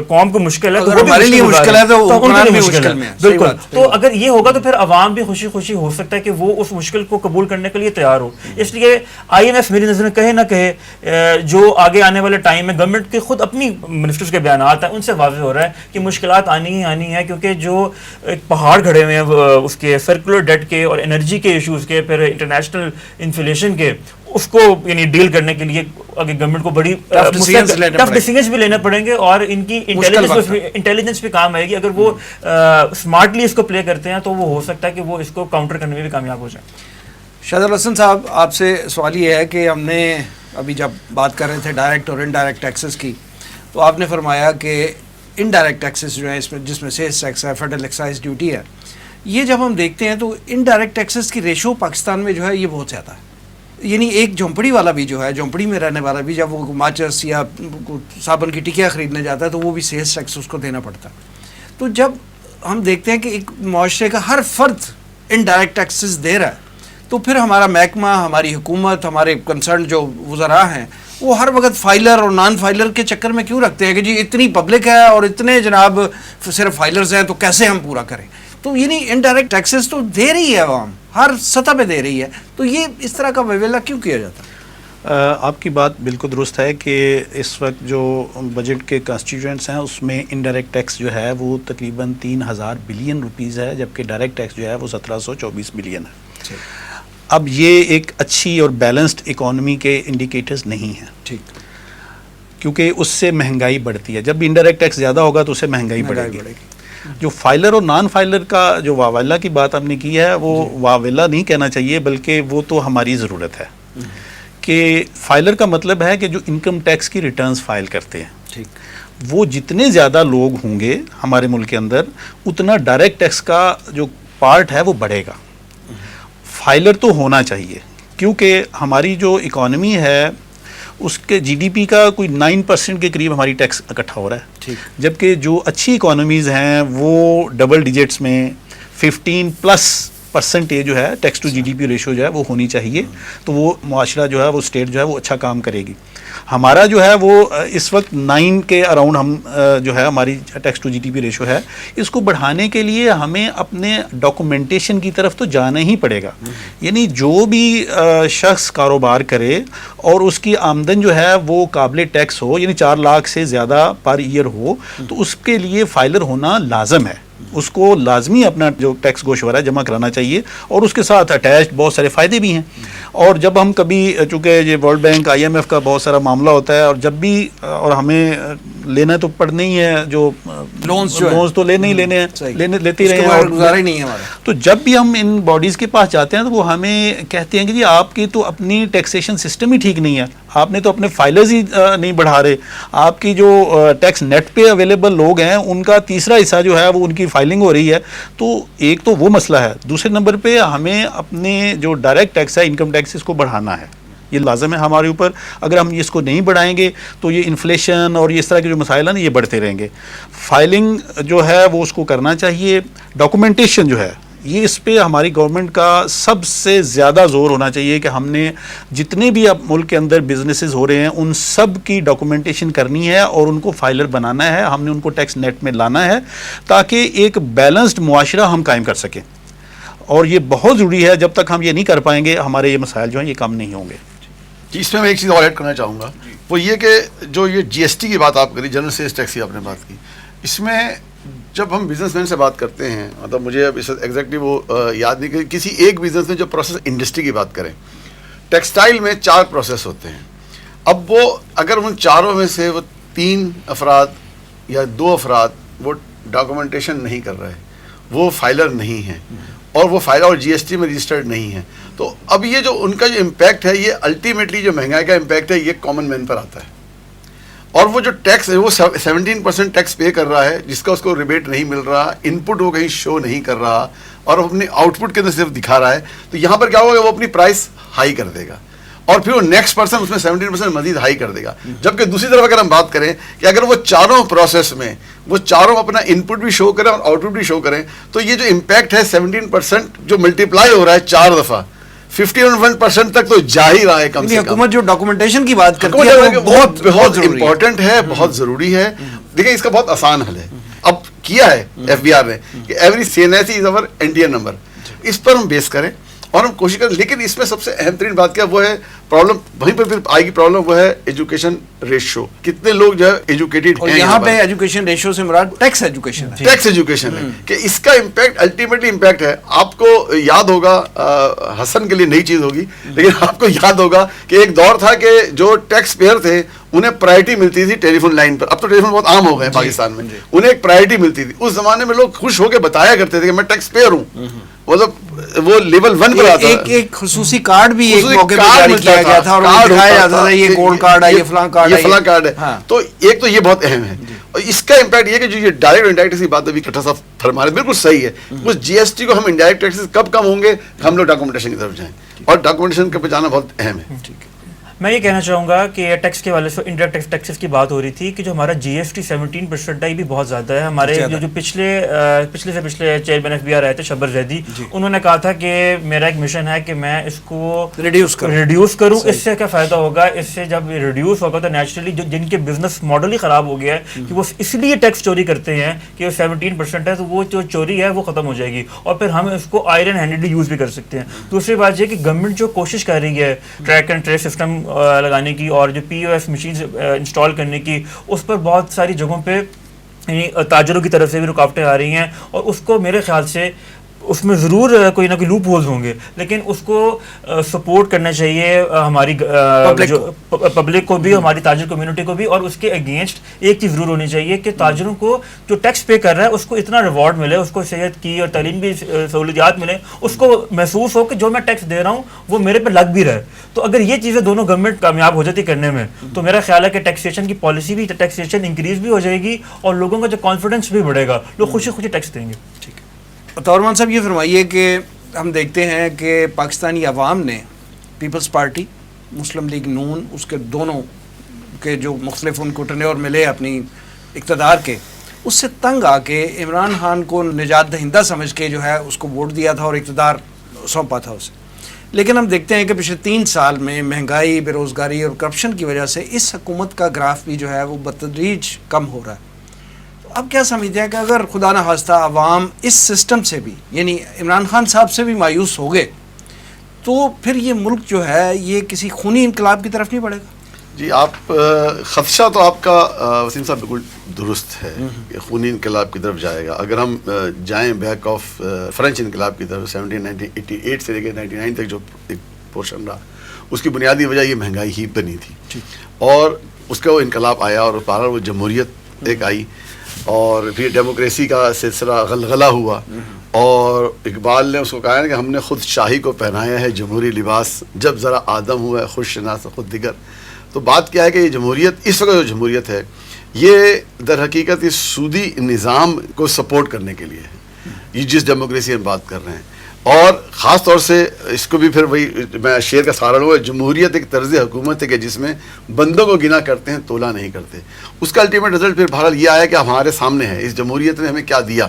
Speaker 6: قوم کو مشکل ہے تو
Speaker 2: ہمارے لیے مشکل ہے تو حکمران بھی مشکل میں.
Speaker 6: بالکل. تو اگر یہ ہوگا تو پھر عوام بھی خوشی ہو سکتا ہے کہ وہ اس مشکل کو قبول کرنے کے لیے تیار ہو. اس لیے IMF میری نظر میں کہے نہ کہے جو آگے آنے والے ٹائم میں گورنمنٹ کے خود اپنی منسٹرز کے بیانات ہیں ان سے واضح ہو رہا ہے کہ مشکلات آنی ہے، کیونکہ جو ایک پہاڑ کھڑے ہوئے ہیں اس کے سرکولر ڈیٹ کے اور انرجی کے ایشوز کے، پھر انٹرنیشنل انفلیشن کے، اس کو یعنی ڈیل کرنے کے لیے آگے گورنمنٹ کو بڑی ٹف ڈیسیژنز بھی لینے پڑیں گے، اور ان کی انٹیلیجنس بھی کام آئے گی. اگر وہ اسمارٹلی اس کو پلے کرتے ہیں تو وہ ہو سکتا ہے کہ وہ اس کو کاؤنٹر کرنے میں بھی کامیاب ہو جائیں.
Speaker 2: شاہد الحسن صاحب، آپ سے سوال یہ ہے کہ ہم نے ابھی جب بات کر رہے تھے ڈائریکٹ اور انڈائریکٹ ٹیکسز کی، تو آپ نے فرمایا کہ انڈائریکٹ ٹیکسز جو ہیں اس میں جس میں سیلز ٹیکس ہے، فیڈرل ایکسائز ڈیوٹی ہے، یہ جب ہم دیکھتے ہیں تو انڈائریکٹ ٹیکسز کی ریشو پاکستان میں جو ہے یہ بہت زیادہ ہے. یعنی ایک جھونپڑی والا بھی جو ہے، جھونپڑی میں رہنے والا بھی جب وہ ماچس یا صابن کی ٹکیاں خریدنے جاتا ہے تو وہ بھی سیلز ٹیکس اس کو دینا پڑتا ہے. تو جب ہم دیکھتے ہیں کہ ایک معاشرے کا ہر فرد انڈائریکٹ ٹیکسز دے رہا ہے، تو پھر ہمارا محکمہ، ہماری حکومت، ہمارے کنسرن جو وزراء ہیں وہ ہر وقت فائلر اور نان فائلر کے چکر میں کیوں رکھتے ہیں کہ جی اتنی پبلک ہے اور اتنے جناب صرف فائلرز ہیں تو کیسے ہم پورا کریں. تو یعنی انڈائریکٹ ٹیکسز تو دے رہی ہے عوام، ہر سطح پہ دے رہی ہے، تو یہ اس طرح کا ویویلا کیوں کیا جاتا ہے؟
Speaker 5: آپ کی بات بالکل درست ہے کہ اس وقت جو بجٹ کے کانسٹیٹیوئنٹس ہیں اس میں انڈائریکٹ ٹیکس جو ہے وہ تقریباً 3,000 بلین روپیز ہے، جبکہ ڈائریکٹ ٹیکس جو ہے وہ 1724 بلین ہے. اب یہ ایک اچھی اور بیلنسڈ اکانومی کے انڈیکیٹرز نہیں ہیں، ٹھیک، کیونکہ اس سے مہنگائی بڑھتی ہے. جب بھی انڈائریکٹ ٹیکس زیادہ ہوگا تو اس سے مہنگائی بڑھے گی. جو فائلر اور نان فائلر کا جو واویلا کی بات ہم نے کی ہے، وہ واویلا نہیں کہنا چاہیے بلکہ وہ تو ہماری ضرورت ہے. کہ فائلر کا مطلب ہے کہ جو انکم ٹیکس کی ریٹرنز فائل کرتے ہیں، ٹھیک، وہ جتنے زیادہ لوگ ہوں گے ہمارے ملک کے اندر اتنا ڈائریکٹ ٹیکس کا جو پارٹ ہے وہ بڑھے گا. فائلر تو ہونا چاہیے کیونکہ ہماری جو اکانومی ہے اس کے جی ڈی پی کا کوئی 9% کے قریب ہماری ٹیکس اکٹھا ہو رہا ہے، جبکہ جو اچھی اکانومیز ہیں وہ ڈبل ڈیجٹس میں 15+ جو ہے tax to G D P ratio جو ہے وہ ہونی چاہیے. تو وہ معاشرہ جو ہے وہ اسٹیٹ جو ہے وہ اچھا کام کرے گی. ہمارا جو ہے وہ اس وقت 9 کے اراؤنڈ ہم جو ہے ہماری tax to G D P ratio ہے. اس کو بڑھانے کے لیے ہمیں اپنے ڈاکومنٹیشن کی طرف تو جانا ہی پڑے گا. یعنی جو بھی شخص کاروبار کرے اور اس کی آمدن جو ہے وہ قابل ٹیکس ہو، یعنی 4 لاکھ سے زیادہ پر ایئر ہو، تو اس کے لیے فائلر ہونا لازم ہے. اس کو لازمی اپنا جو ٹیکس گوشوارہ جمع کرانا چاہیے، اور اس کے ساتھ اٹیچڈ بہت سارے فائدے بھی ہیں. اور جب ہم کبھی چونکہ یہ ورلڈ بینک IMF کا بہت سارا معاملہ ہوتا ہے اور جب بھی اور ہمیں لینا تو پڑنا ہی ہے جو
Speaker 2: لونز
Speaker 5: تو لینے ہی لینے ہیں لیتے ہی رہے ہیں اور
Speaker 2: گزارا ہی نہیں ہے ہمارا.
Speaker 5: تو جب بھی ہم ان باڈیز کے پاس جاتے ہیں تو وہ ہمیں کہتے ہیں کہ جی آپ کی تو اپنی ٹیکسیشن سسٹم ہی ٹھیک نہیں ہے, آپ نے تو اپنے فائلرز ہی نہیں بڑھا رہے, آپ کی جو ٹیکس نیٹ پہ اویلیبل لوگ ہیں ان کا تیسرا حصہ جو ہے وہ ان کی فائلنگ ہو رہی ہے. تو ایک تو وہ مسئلہ ہے. دوسرے نمبر پہ ہمیں اپنے جو ڈائریکٹ ٹیکس ہے انکم ٹیکس اس کو بڑھانا ہے, یہ لازم ہے ہمارے اوپر. اگر ہم اس کو نہیں بڑھائیں گے تو یہ انفلیشن اور اس طرح کے جو مسائل ہیں نا یہ بڑھتے رہیں گے. فائلنگ جو ہے وہ اس کو کرنا چاہیے. ڈاکومنٹیشن جو ہے یہ اس پہ ہماری گورنمنٹ کا سب سے زیادہ زور ہونا چاہیے کہ ہم نے جتنے بھی اب ملک کے اندر بزنسز ہو رہے ہیں ان سب کی ڈاکومنٹیشن کرنی ہے اور ان کو فائلر بنانا ہے. ہم نے ان کو ٹیکس نیٹ میں لانا ہے تاکہ ایک بیلنسڈ معاشرہ ہم قائم کر سکیں, اور یہ بہت ضروری ہے. جب تک ہم یہ نہیں کر پائیں گے ہمارے یہ مسائل جو ہیں یہ کم نہیں ہوں گے.
Speaker 3: جی اس میں ایک چیز اور ایڈ کرنا چاہوں گا, وہ یہ کہ جو یہ GST کی بات آپ کری, جنرل سیلز ٹیکس کی آپ نے بات کی, اس میں جب ہم بزنس مین سے بات کرتے ہیں, مطلب مجھے اب اس ایگزیکٹلی وہ یاد نہیں کہ کسی ایک بزنس میں جو پروسیس انڈسٹری کی بات کریں, ٹیکسٹائل میں 4 پروسیس ہوتے ہیں. اب وہ اگر ان چاروں میں سے وہ 3 افراد یا 2 افراد وہ ڈاکومنٹیشن نہیں کر رہے, وہ فائلر نہیں ہیں اور وہ فائلر اور GST میں رجسٹرڈ نہیں ہیں, تو اب یہ جو ان کا جو امپیکٹ ہے یہ الٹیمیٹلی جو مہنگائی کا امپیکٹ ہے یہ کامن مین پر آتا ہے. اور وہ جو ٹیکس ہے وہ 17% ٹیکس پے کر رہا ہے جس کا اس کو ریبیٹ نہیں مل رہا, ان پٹ وہ کہیں شو نہیں کر رہا اور اپنی آؤٹ پٹ کے اندر صرف دکھا رہا ہے. تو یہاں پر کیا ہوگا, وہ اپنی پرائس ہائی کر دے گا اور پھر وہ نیکسٹ پرسن اس میں 17% مزید ہائی کر دے گا. جبکہ دوسری طرف اگر ہم بات کریں کہ اگر وہ چاروں پروسیس میں وہ چاروں اپنا ان پٹ بھی شو کریں اور آؤٹ پٹ بھی شو کریں تو یہ جو امپیکٹ ہے 17% جو ملٹیپلائی ہو رہا ہے 4 دفعہ 51% تک تو جا ہی رہا ہے. کم سے کم
Speaker 2: حکومت جو ڈاکومنٹیشن کی بات کرتی ہے وہ
Speaker 3: بہت امپورٹنٹ ہے, بہت ضروری ہے. دیکھیں اس کا بہت آسان حل ہے, اب کیا ہے FBR نے کہ ایوری CNIC از اوور NTN نمبر, اس پر ہم بیس کریں اور ہم کوشش کریں. لیکن اس میں سب سے اہم ترین بات کیا وہ ہے پرابلم, وہیں پہ پھر آئے گی پرابلم, وہ ہے ایجوکیشن ریشو. کتنے لوگ جو ہے ایجوکیٹڈ ہیں,
Speaker 2: یہاں پہ ایجوکیشن ریشو سے مراد ٹیکس ایجوکیشن ہے.
Speaker 3: ٹیکس ایجوکیشن ہے کہ اس کا امپیکٹ الٹیمیٹلی امپیکٹ ہے. آپ کو یاد ہوگا, حسن کے لیے نئی چیز ہوگی لیکن آپ کو یاد ہوگا کہ ایک دور تھا کہ جو ٹیکس پیئر تھے انہیں پرائرٹی ملتی تھی ٹیلی فون لائن پر. اب تو ٹیلی فون بہت عام ہو گئے پاکستان میں, انہیں ایک پرائرٹی ملتی تھی. اس زمانے میں لوگ خوش ہو کے بتایا کرتے تھے کہ میں ٹیکس پیئر ہوں, مطلب وہ لیول 1 پر آتا تھا.
Speaker 2: ایک خصوصی کارڈ بھی ایک موقع پہ جاری کیا گیا تھا اور دکھایا جاتا تھا یہ گولڈ کارڈ ہے, یہ فلاں کارڈ ہے,
Speaker 3: یہ فلاں کارڈ ہے. تو ایک تو یہ بہت اہم ہے. اور اس کا امپیکٹ یہ کہ جو یہ ڈائریکٹ اور انڈائریکٹ کی بات ابھی کٹھا صاحب فرما رہے بالکل صحیح ہے. اس GST کو ہم انڈائریکٹ ٹیکسز کب کم ہوں گے, ہم لوگ ڈاکومنٹیشن کی طرف جائیں, اور ڈاکومنٹیشن کے پہ جانا بہت اہم ہے.
Speaker 6: میں یہ کہنا چاہوں گا کہ ٹیکس کے والے سے انڈائریکٹ ٹیکسز کی بات ہو رہی تھی کہ جو ہمارا GST 17% ہے یہ بھی بہت زیادہ ہے. ہمارے جو پچھلے چیئرمین FBR آئے تھے شبر زیدی, انہوں نے کہا تھا کہ میرا ایک مشن ہے کہ میں اس کو ریڈیوس کروں. اس سے کیا فائدہ ہوگا, اس سے جب ریڈیوس ہوگا تو نیچرلی جن کے بزنس ماڈل ہی خراب ہو گیا ہے کہ وہ اس لیے ٹیکس چوری کرتے ہیں کہ 17% ہے, تو وہ جو چوری ہے وہ ختم ہو جائے گی اور پھر ہم اس کو آئرن ہینڈلی یوز بھی کر سکتے ہیں. دوسری بات یہ کہ گورنمنٹ جو کوشش کر رہی ہے ٹریک اینڈ ٹریس سسٹم لگانے کی اور جو POS مشینز انسٹال کرنے کی, اس پر بہت ساری جگہوں پہ تاجروں کی طرف سے بھی رکاوٹیں آ رہی ہیں, اور اس کو میرے خیال سے اس میں ضرور کوئی نہ کوئی لوپ ہولز ہوں گے, لیکن اس کو سپورٹ کرنا چاہیے ہماری پبلک کو بھی, ہماری تاجر کمیونٹی کو بھی. اور اس کے اگینسٹ ایک چیز ضرور ہونی چاہیے کہ تاجروں کو جو ٹیکس پے کر رہا ہے اس کو اتنا ریوارڈ ملے, اس کو صحت کی اور تعلیم کی سہولیات ملیں, اس کو محسوس ہو کہ جو میں ٹیکس دے رہا ہوں وہ میرے پہ لگ بھی رہا ہے. تو اگر یہ چیزیں دونوں گورنمنٹ کامیاب ہو جاتی کرنے میں تو میرا خیال ہے کہ ٹیکسیشن کی پالیسی بھی, ٹیکسیشن انکریز بھی ہو جائے گی اور لوگوں کا جو کانفیڈنس بھی بڑھے گا, لوگ خوشی خوشی ٹیکس دیں گے. ٹھیک ہے.
Speaker 2: طورمان صاحب یہ فرمائیے کہ ہم دیکھتے ہیں کہ پاکستانی عوام نے پیپلز پارٹی, مسلم لیگ نون, اس کے دونوں کے جو مختلف ان کو ٹرنیور ملے اپنی اقتدار کے, اس سے تنگ آ کے عمران خان کو نجات دہندہ سمجھ کے جو ہے اس کو ووٹ دیا تھا اور اقتدار سونپا تھا اسے. لیکن ہم دیکھتے ہیں کہ پچھلے 3 سال میں مہنگائی, بے روزگاری اور کرپشن کی وجہ سے اس حکومت کا گراف بھی جو ہے وہ بتدریج کم ہو رہا ہے. اب کیا سمجھتے ہیں کہ اگر خدا نہ خواستہ عوام اس سسٹم سے بھی, یعنی عمران خان صاحب سے بھی مایوس ہو گئے, تو پھر یہ ملک جو ہے یہ کسی خونی انقلاب کی طرف نہیں بڑھے گا؟
Speaker 3: جی آپ خدشہ تو آپ کا وسیم صاحب بالکل درست ہے کہ خونی انقلاب کی طرف جائے گا. اگر ہم جائیں بیک آف فرینچ انقلاب کی طرف 1788 سے لے کے 99 تک جو ایک پورشن رہا. اس کی بنیادی وجہ یہ مہنگائی ہی بنی تھی, اور اس کا وہ انقلاب آیا اور بہرحال وہ جمہوریت ایک آئی, اور پھر ڈیموکریسی کا سلسلہ غلغلہ ہوا, اور اقبال نے اس کو کہا ہے کہ ہم نے خود شاہی کو پہنایا ہے جمہوری لباس, جب ذرا آدم ہوا ہے خوش شناس خود دیگر. تو بات کیا ہے کہ یہ جمہوریت, اس وقت جو جمہوریت ہے یہ در حقیقت اس سودی نظام کو سپورٹ کرنے کے لیے ہے, یہ جس ڈیموکریسی ہم بات کر رہے ہیں. اور خاص طور سے اس کو بھی پھر وہی میں شعر کا سہارا لوں, جمہوریت ایک طرز حکومت ہے کہ جس میں بندوں کو گنا کرتے ہیں تولا نہیں کرتے. اس کا الٹیمیٹ رزلٹ پھر بہرحال یہ آیا کہ ہمارے سامنے ہے اس جمہوریت نے ہمیں کیا دیا,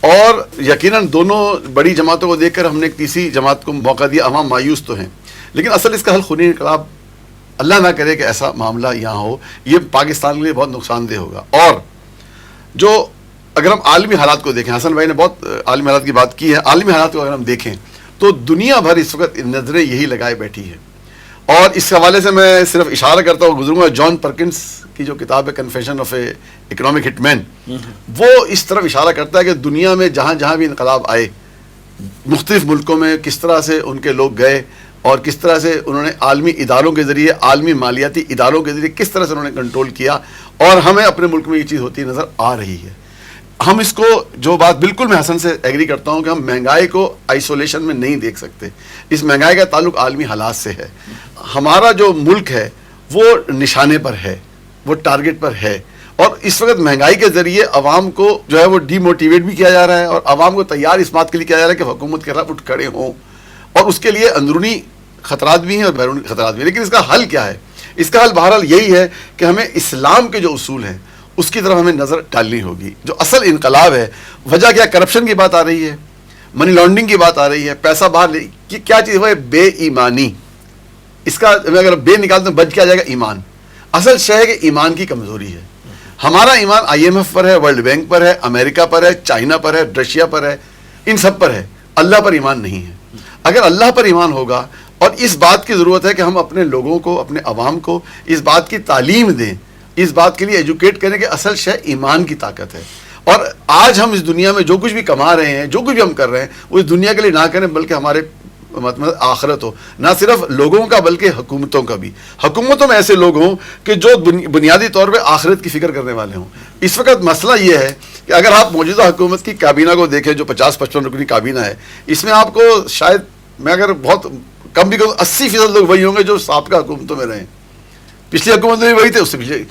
Speaker 3: اور یقیناً دونوں بڑی جماعتوں کو دیکھ کر ہم نے ایک تیسری جماعت کو موقع دیا. عوام مایوس تو ہیں, لیکن اصل اس کا حل خونی انقلاب, اللہ نہ کرے کہ ایسا معاملہ یہاں ہو, یہ پاکستان کے لیے بہت نقصان دہ ہوگا. اور جو اگر ہم عالمی حالات کو دیکھیں, حسن بھائی نے بہت عالمی حالات کی بات کی ہے, عالمی حالات کو اگر ہم دیکھیں تو دنیا بھر اس وقت نظریں یہی لگائے بیٹھی ہے. اور اس حوالے سے میں صرف اشارہ کرتا ہوں, گزروں گا جان پرکنس کی جو کتاب ہے کنفیشن آف اے اکنامک ہٹ مین, وہ اس طرف اشارہ کرتا ہے کہ دنیا میں جہاں جہاں بھی انقلاب آئے مختلف ملکوں میں کس طرح سے ان کے لوگ گئے, اور کس طرح سے انہوں نے عالمی اداروں کے ذریعے, عالمی مالیاتی اداروں کے ذریعے کس طرح سے انہوں نے کنٹرول کیا. اور ہمیں اپنے ملک میں یہ چیز ہوتی نظر آ رہی ہے. ہم اس کو, جو بات بالکل میں حسن سے ایگری کرتا ہوں کہ ہم مہنگائی کو آئسولیشن میں نہیں دیکھ سکتے, اس مہنگائی کا تعلق عالمی حالات سے ہے. ہمارا جو ملک ہے وہ نشانے پر ہے, وہ ٹارگٹ پر ہے, اور اس وقت مہنگائی کے ذریعے عوام کو جو ہے وہ ڈی موٹیویٹ بھی کیا جا رہا ہے, اور عوام کو تیار اس بات کے لیے کیا جا رہا ہے کہ حکومت کے خلاف اٹھ کھڑے ہوں, اور اس کے لیے اندرونی خطرات بھی ہیں اور بیرونی خطرات بھی ہیں. لیکن اس کا حل کیا ہے؟ اس کا حل بہرحال یہی ہے کہ ہمیں اسلام کے جو اصول ہیں اس کی طرف ہمیں نظر ڈالنی ہوگی. جو اصل انقلاب ہے, وجہ کیا, کرپشن کی بات آ رہی ہے, منی لانڈرنگ کی بات آ رہی ہے, پیسہ باہر لے, کیا چیز ہے بے ایمانی. اس کا اگر بے نکالتے ہیں بچ کیا جائے گا ایمان. اصل شے ہے کہ ایمان کی کمزوری ہے. ہمارا ایمان IMF پر ہے, ورلڈ بینک پر ہے, امریکہ پر ہے, چائنا پر ہے, رشیا پر ہے, ان سب پر ہے, اللہ پر ایمان نہیں ہے. اگر اللہ پر ایمان ہوگا, اور اس بات کی ضرورت ہے کہ ہم اپنے لوگوں کو, اپنے عوام کو اس بات کی تعلیم دیں, اس بات کے لیے ایجوکیٹ کریں کہ اصل شے ایمان کی طاقت ہے. اور آج ہم اس دنیا میں جو کچھ بھی کما رہے ہیں, جو کچھ بھی ہم کر رہے ہیں, وہ اس دنیا کے لیے نہ کریں بلکہ ہمارے مطلب آخرت ہو, نہ صرف لوگوں کا بلکہ حکومتوں کا بھی. حکومتوں میں ایسے لوگ ہوں کہ جو بنیادی طور پہ آخرت کی فکر کرنے والے ہوں. اس وقت مسئلہ یہ ہے کہ اگر آپ موجودہ حکومت کی کابینہ کو دیکھیں, جو 50-55 رکنی کابینہ ہے, اس میں آپ کو شاید, میں اگر بہت کم بھی کہوں 80% لوگ وہی ہوں گے جو سابقہ حکومتوں میں رہے. پچھلی حکومتوں میں وہی تھے, اس سے پچھلے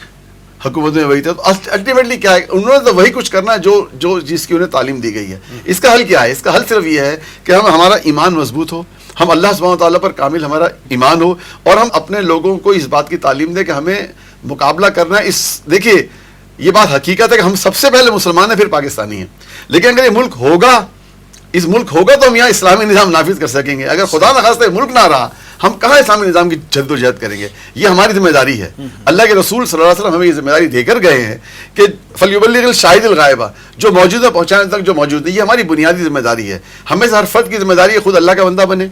Speaker 3: حکومت میں وہی تھا. الٹیمیٹلی کیا ہے, انہوں نے تو وہی کچھ کرنا ہے جو جس کی انہیں تعلیم دی گئی ہے. اس کا حل کیا ہے؟ اس کا حل صرف یہ ہے کہ ہمارا ایمان مضبوط ہو, ہم اللہ سبحانہ و تعالیٰ پر کامل ہمارا ایمان ہو, اور ہم اپنے لوگوں کو اس بات کی تعلیم دیں کہ ہمیں مقابلہ کرنا ہے. دیکھیے یہ بات حقیقت ہے کہ ہم سب سے پہلے مسلمان ہیں, پھر پاکستانی ہیں. لیکن اگر یہ ملک ہوگا, اس ملک ہوگا تو ہم یہاں اسلامی نظام نافذ کر سکیں گے. اگر خدا نخواستہ ملک نہ رہا, ہم کہاں اسلامی نظام کی جد و جہد کریں گے؟ یہ ہماری ذمہ داری ہے. اللہ کے رسول صلی اللہ علیہ وسلم ہمیں یہ ذمہ داری دے کر گئے ہیں کہ فلیبلغ الشاہد الغائبہ, جو موجود ہے پہنچانے تک جو موجود نہیں. یہ ہماری بنیادی ذمہ داری ہے. ہمیں سے ہر فرد کی ذمہ داری ہے خود اللہ کا بندہ بنے,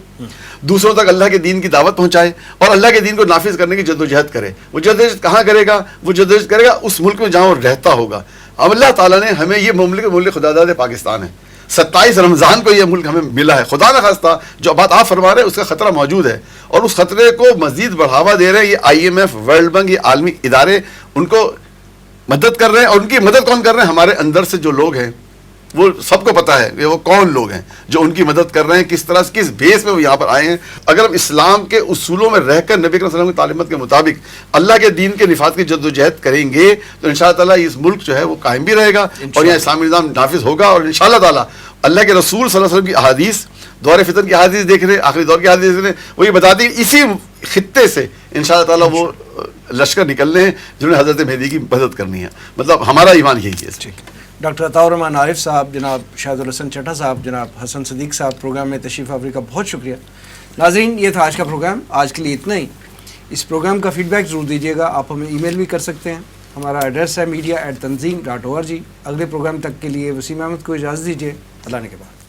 Speaker 3: دوسروں تک اللہ کے دین کی دعوت پہنچائے, اور اللہ کے دین کو نافذ کرنے کی جد و جہد کرے. وہ جد و جہد کہاں کرے گا؟ وہ جد و جہد کرے گا اس ملک میں جہاں وہ رہتا ہوگا. اب اللہ تعالیٰ نے ہمیں یہ ملک خدا داد پاکستان ہے, 27 رمضان کو یہ ملک ہمیں ملا ہے. خدا نخواستہ جو بات آپ فرما رہے ہیں اس کا خطرہ موجود ہے, اور اس خطرے کو مزید بڑھاوا دے رہے ہیں یہ IMF, ورلڈ بینک, یہ عالمی ادارے ان کو مدد کر رہے ہیں. اور ان کی مدد کون کر رہے ہیں؟ ہمارے اندر سے جو لوگ ہیں, وہ سب کو پتہ ہے کہ وہ کون لوگ ہیں جو ان کی مدد کر رہے ہیں, کس طرح سے, کس بیس میں وہ یہاں پر آئے ہیں. اگر ہم اسلام کے اصولوں میں رہ کر نبی کریم صلی اللہ علیہ وسلم کی تعلیمات کے مطابق اللہ کے دین کے نفاذ کی جد و جہد کریں گے تو انشاءاللہ تعالیٰ اس ملک جو ہے وہ قائم بھی رہے گا, اور یہاں اسلامی نظام نافذ ہوگا. اور انشاءاللہ تعالیٰ اللہ کے رسول صلی اللہ علیہ وسلم کی احادیث, دور فتن کی احادیث دیکھ رہے, آخری دور کی احادیث دیکھ رہے, وہ یہ بتاتی ہیں اسی خطے سے انشاءاللہ تعالیٰ وہ لشکر نکلنے ہیں جنہوں نے حضرت مہدی کی مدد کرنی ہے. مطلب ہمارا ایمان یہی ہے.
Speaker 2: ڈاکٹر عطاء الرحمن عارف صاحب, جناب شاہد الحسن چٹھا صاحب, جناب حسن صدیق صاحب پروگرام میں تشریف آوری کا بہت شکریہ. ناظرین یہ تھا آج کا پروگرام, آج کے لیے اتنا ہی. اس پروگرام کا فیڈ بیک ضرور دیجیے گا, آپ ہمیں ای میل بھی کر سکتے ہیں. ہمارا ایڈریس ہے media@tanzeem.org. اگلے پروگرام تک کے لیے وسیم احمد کو اجازت دیجیے. اللہ نے کے بعد.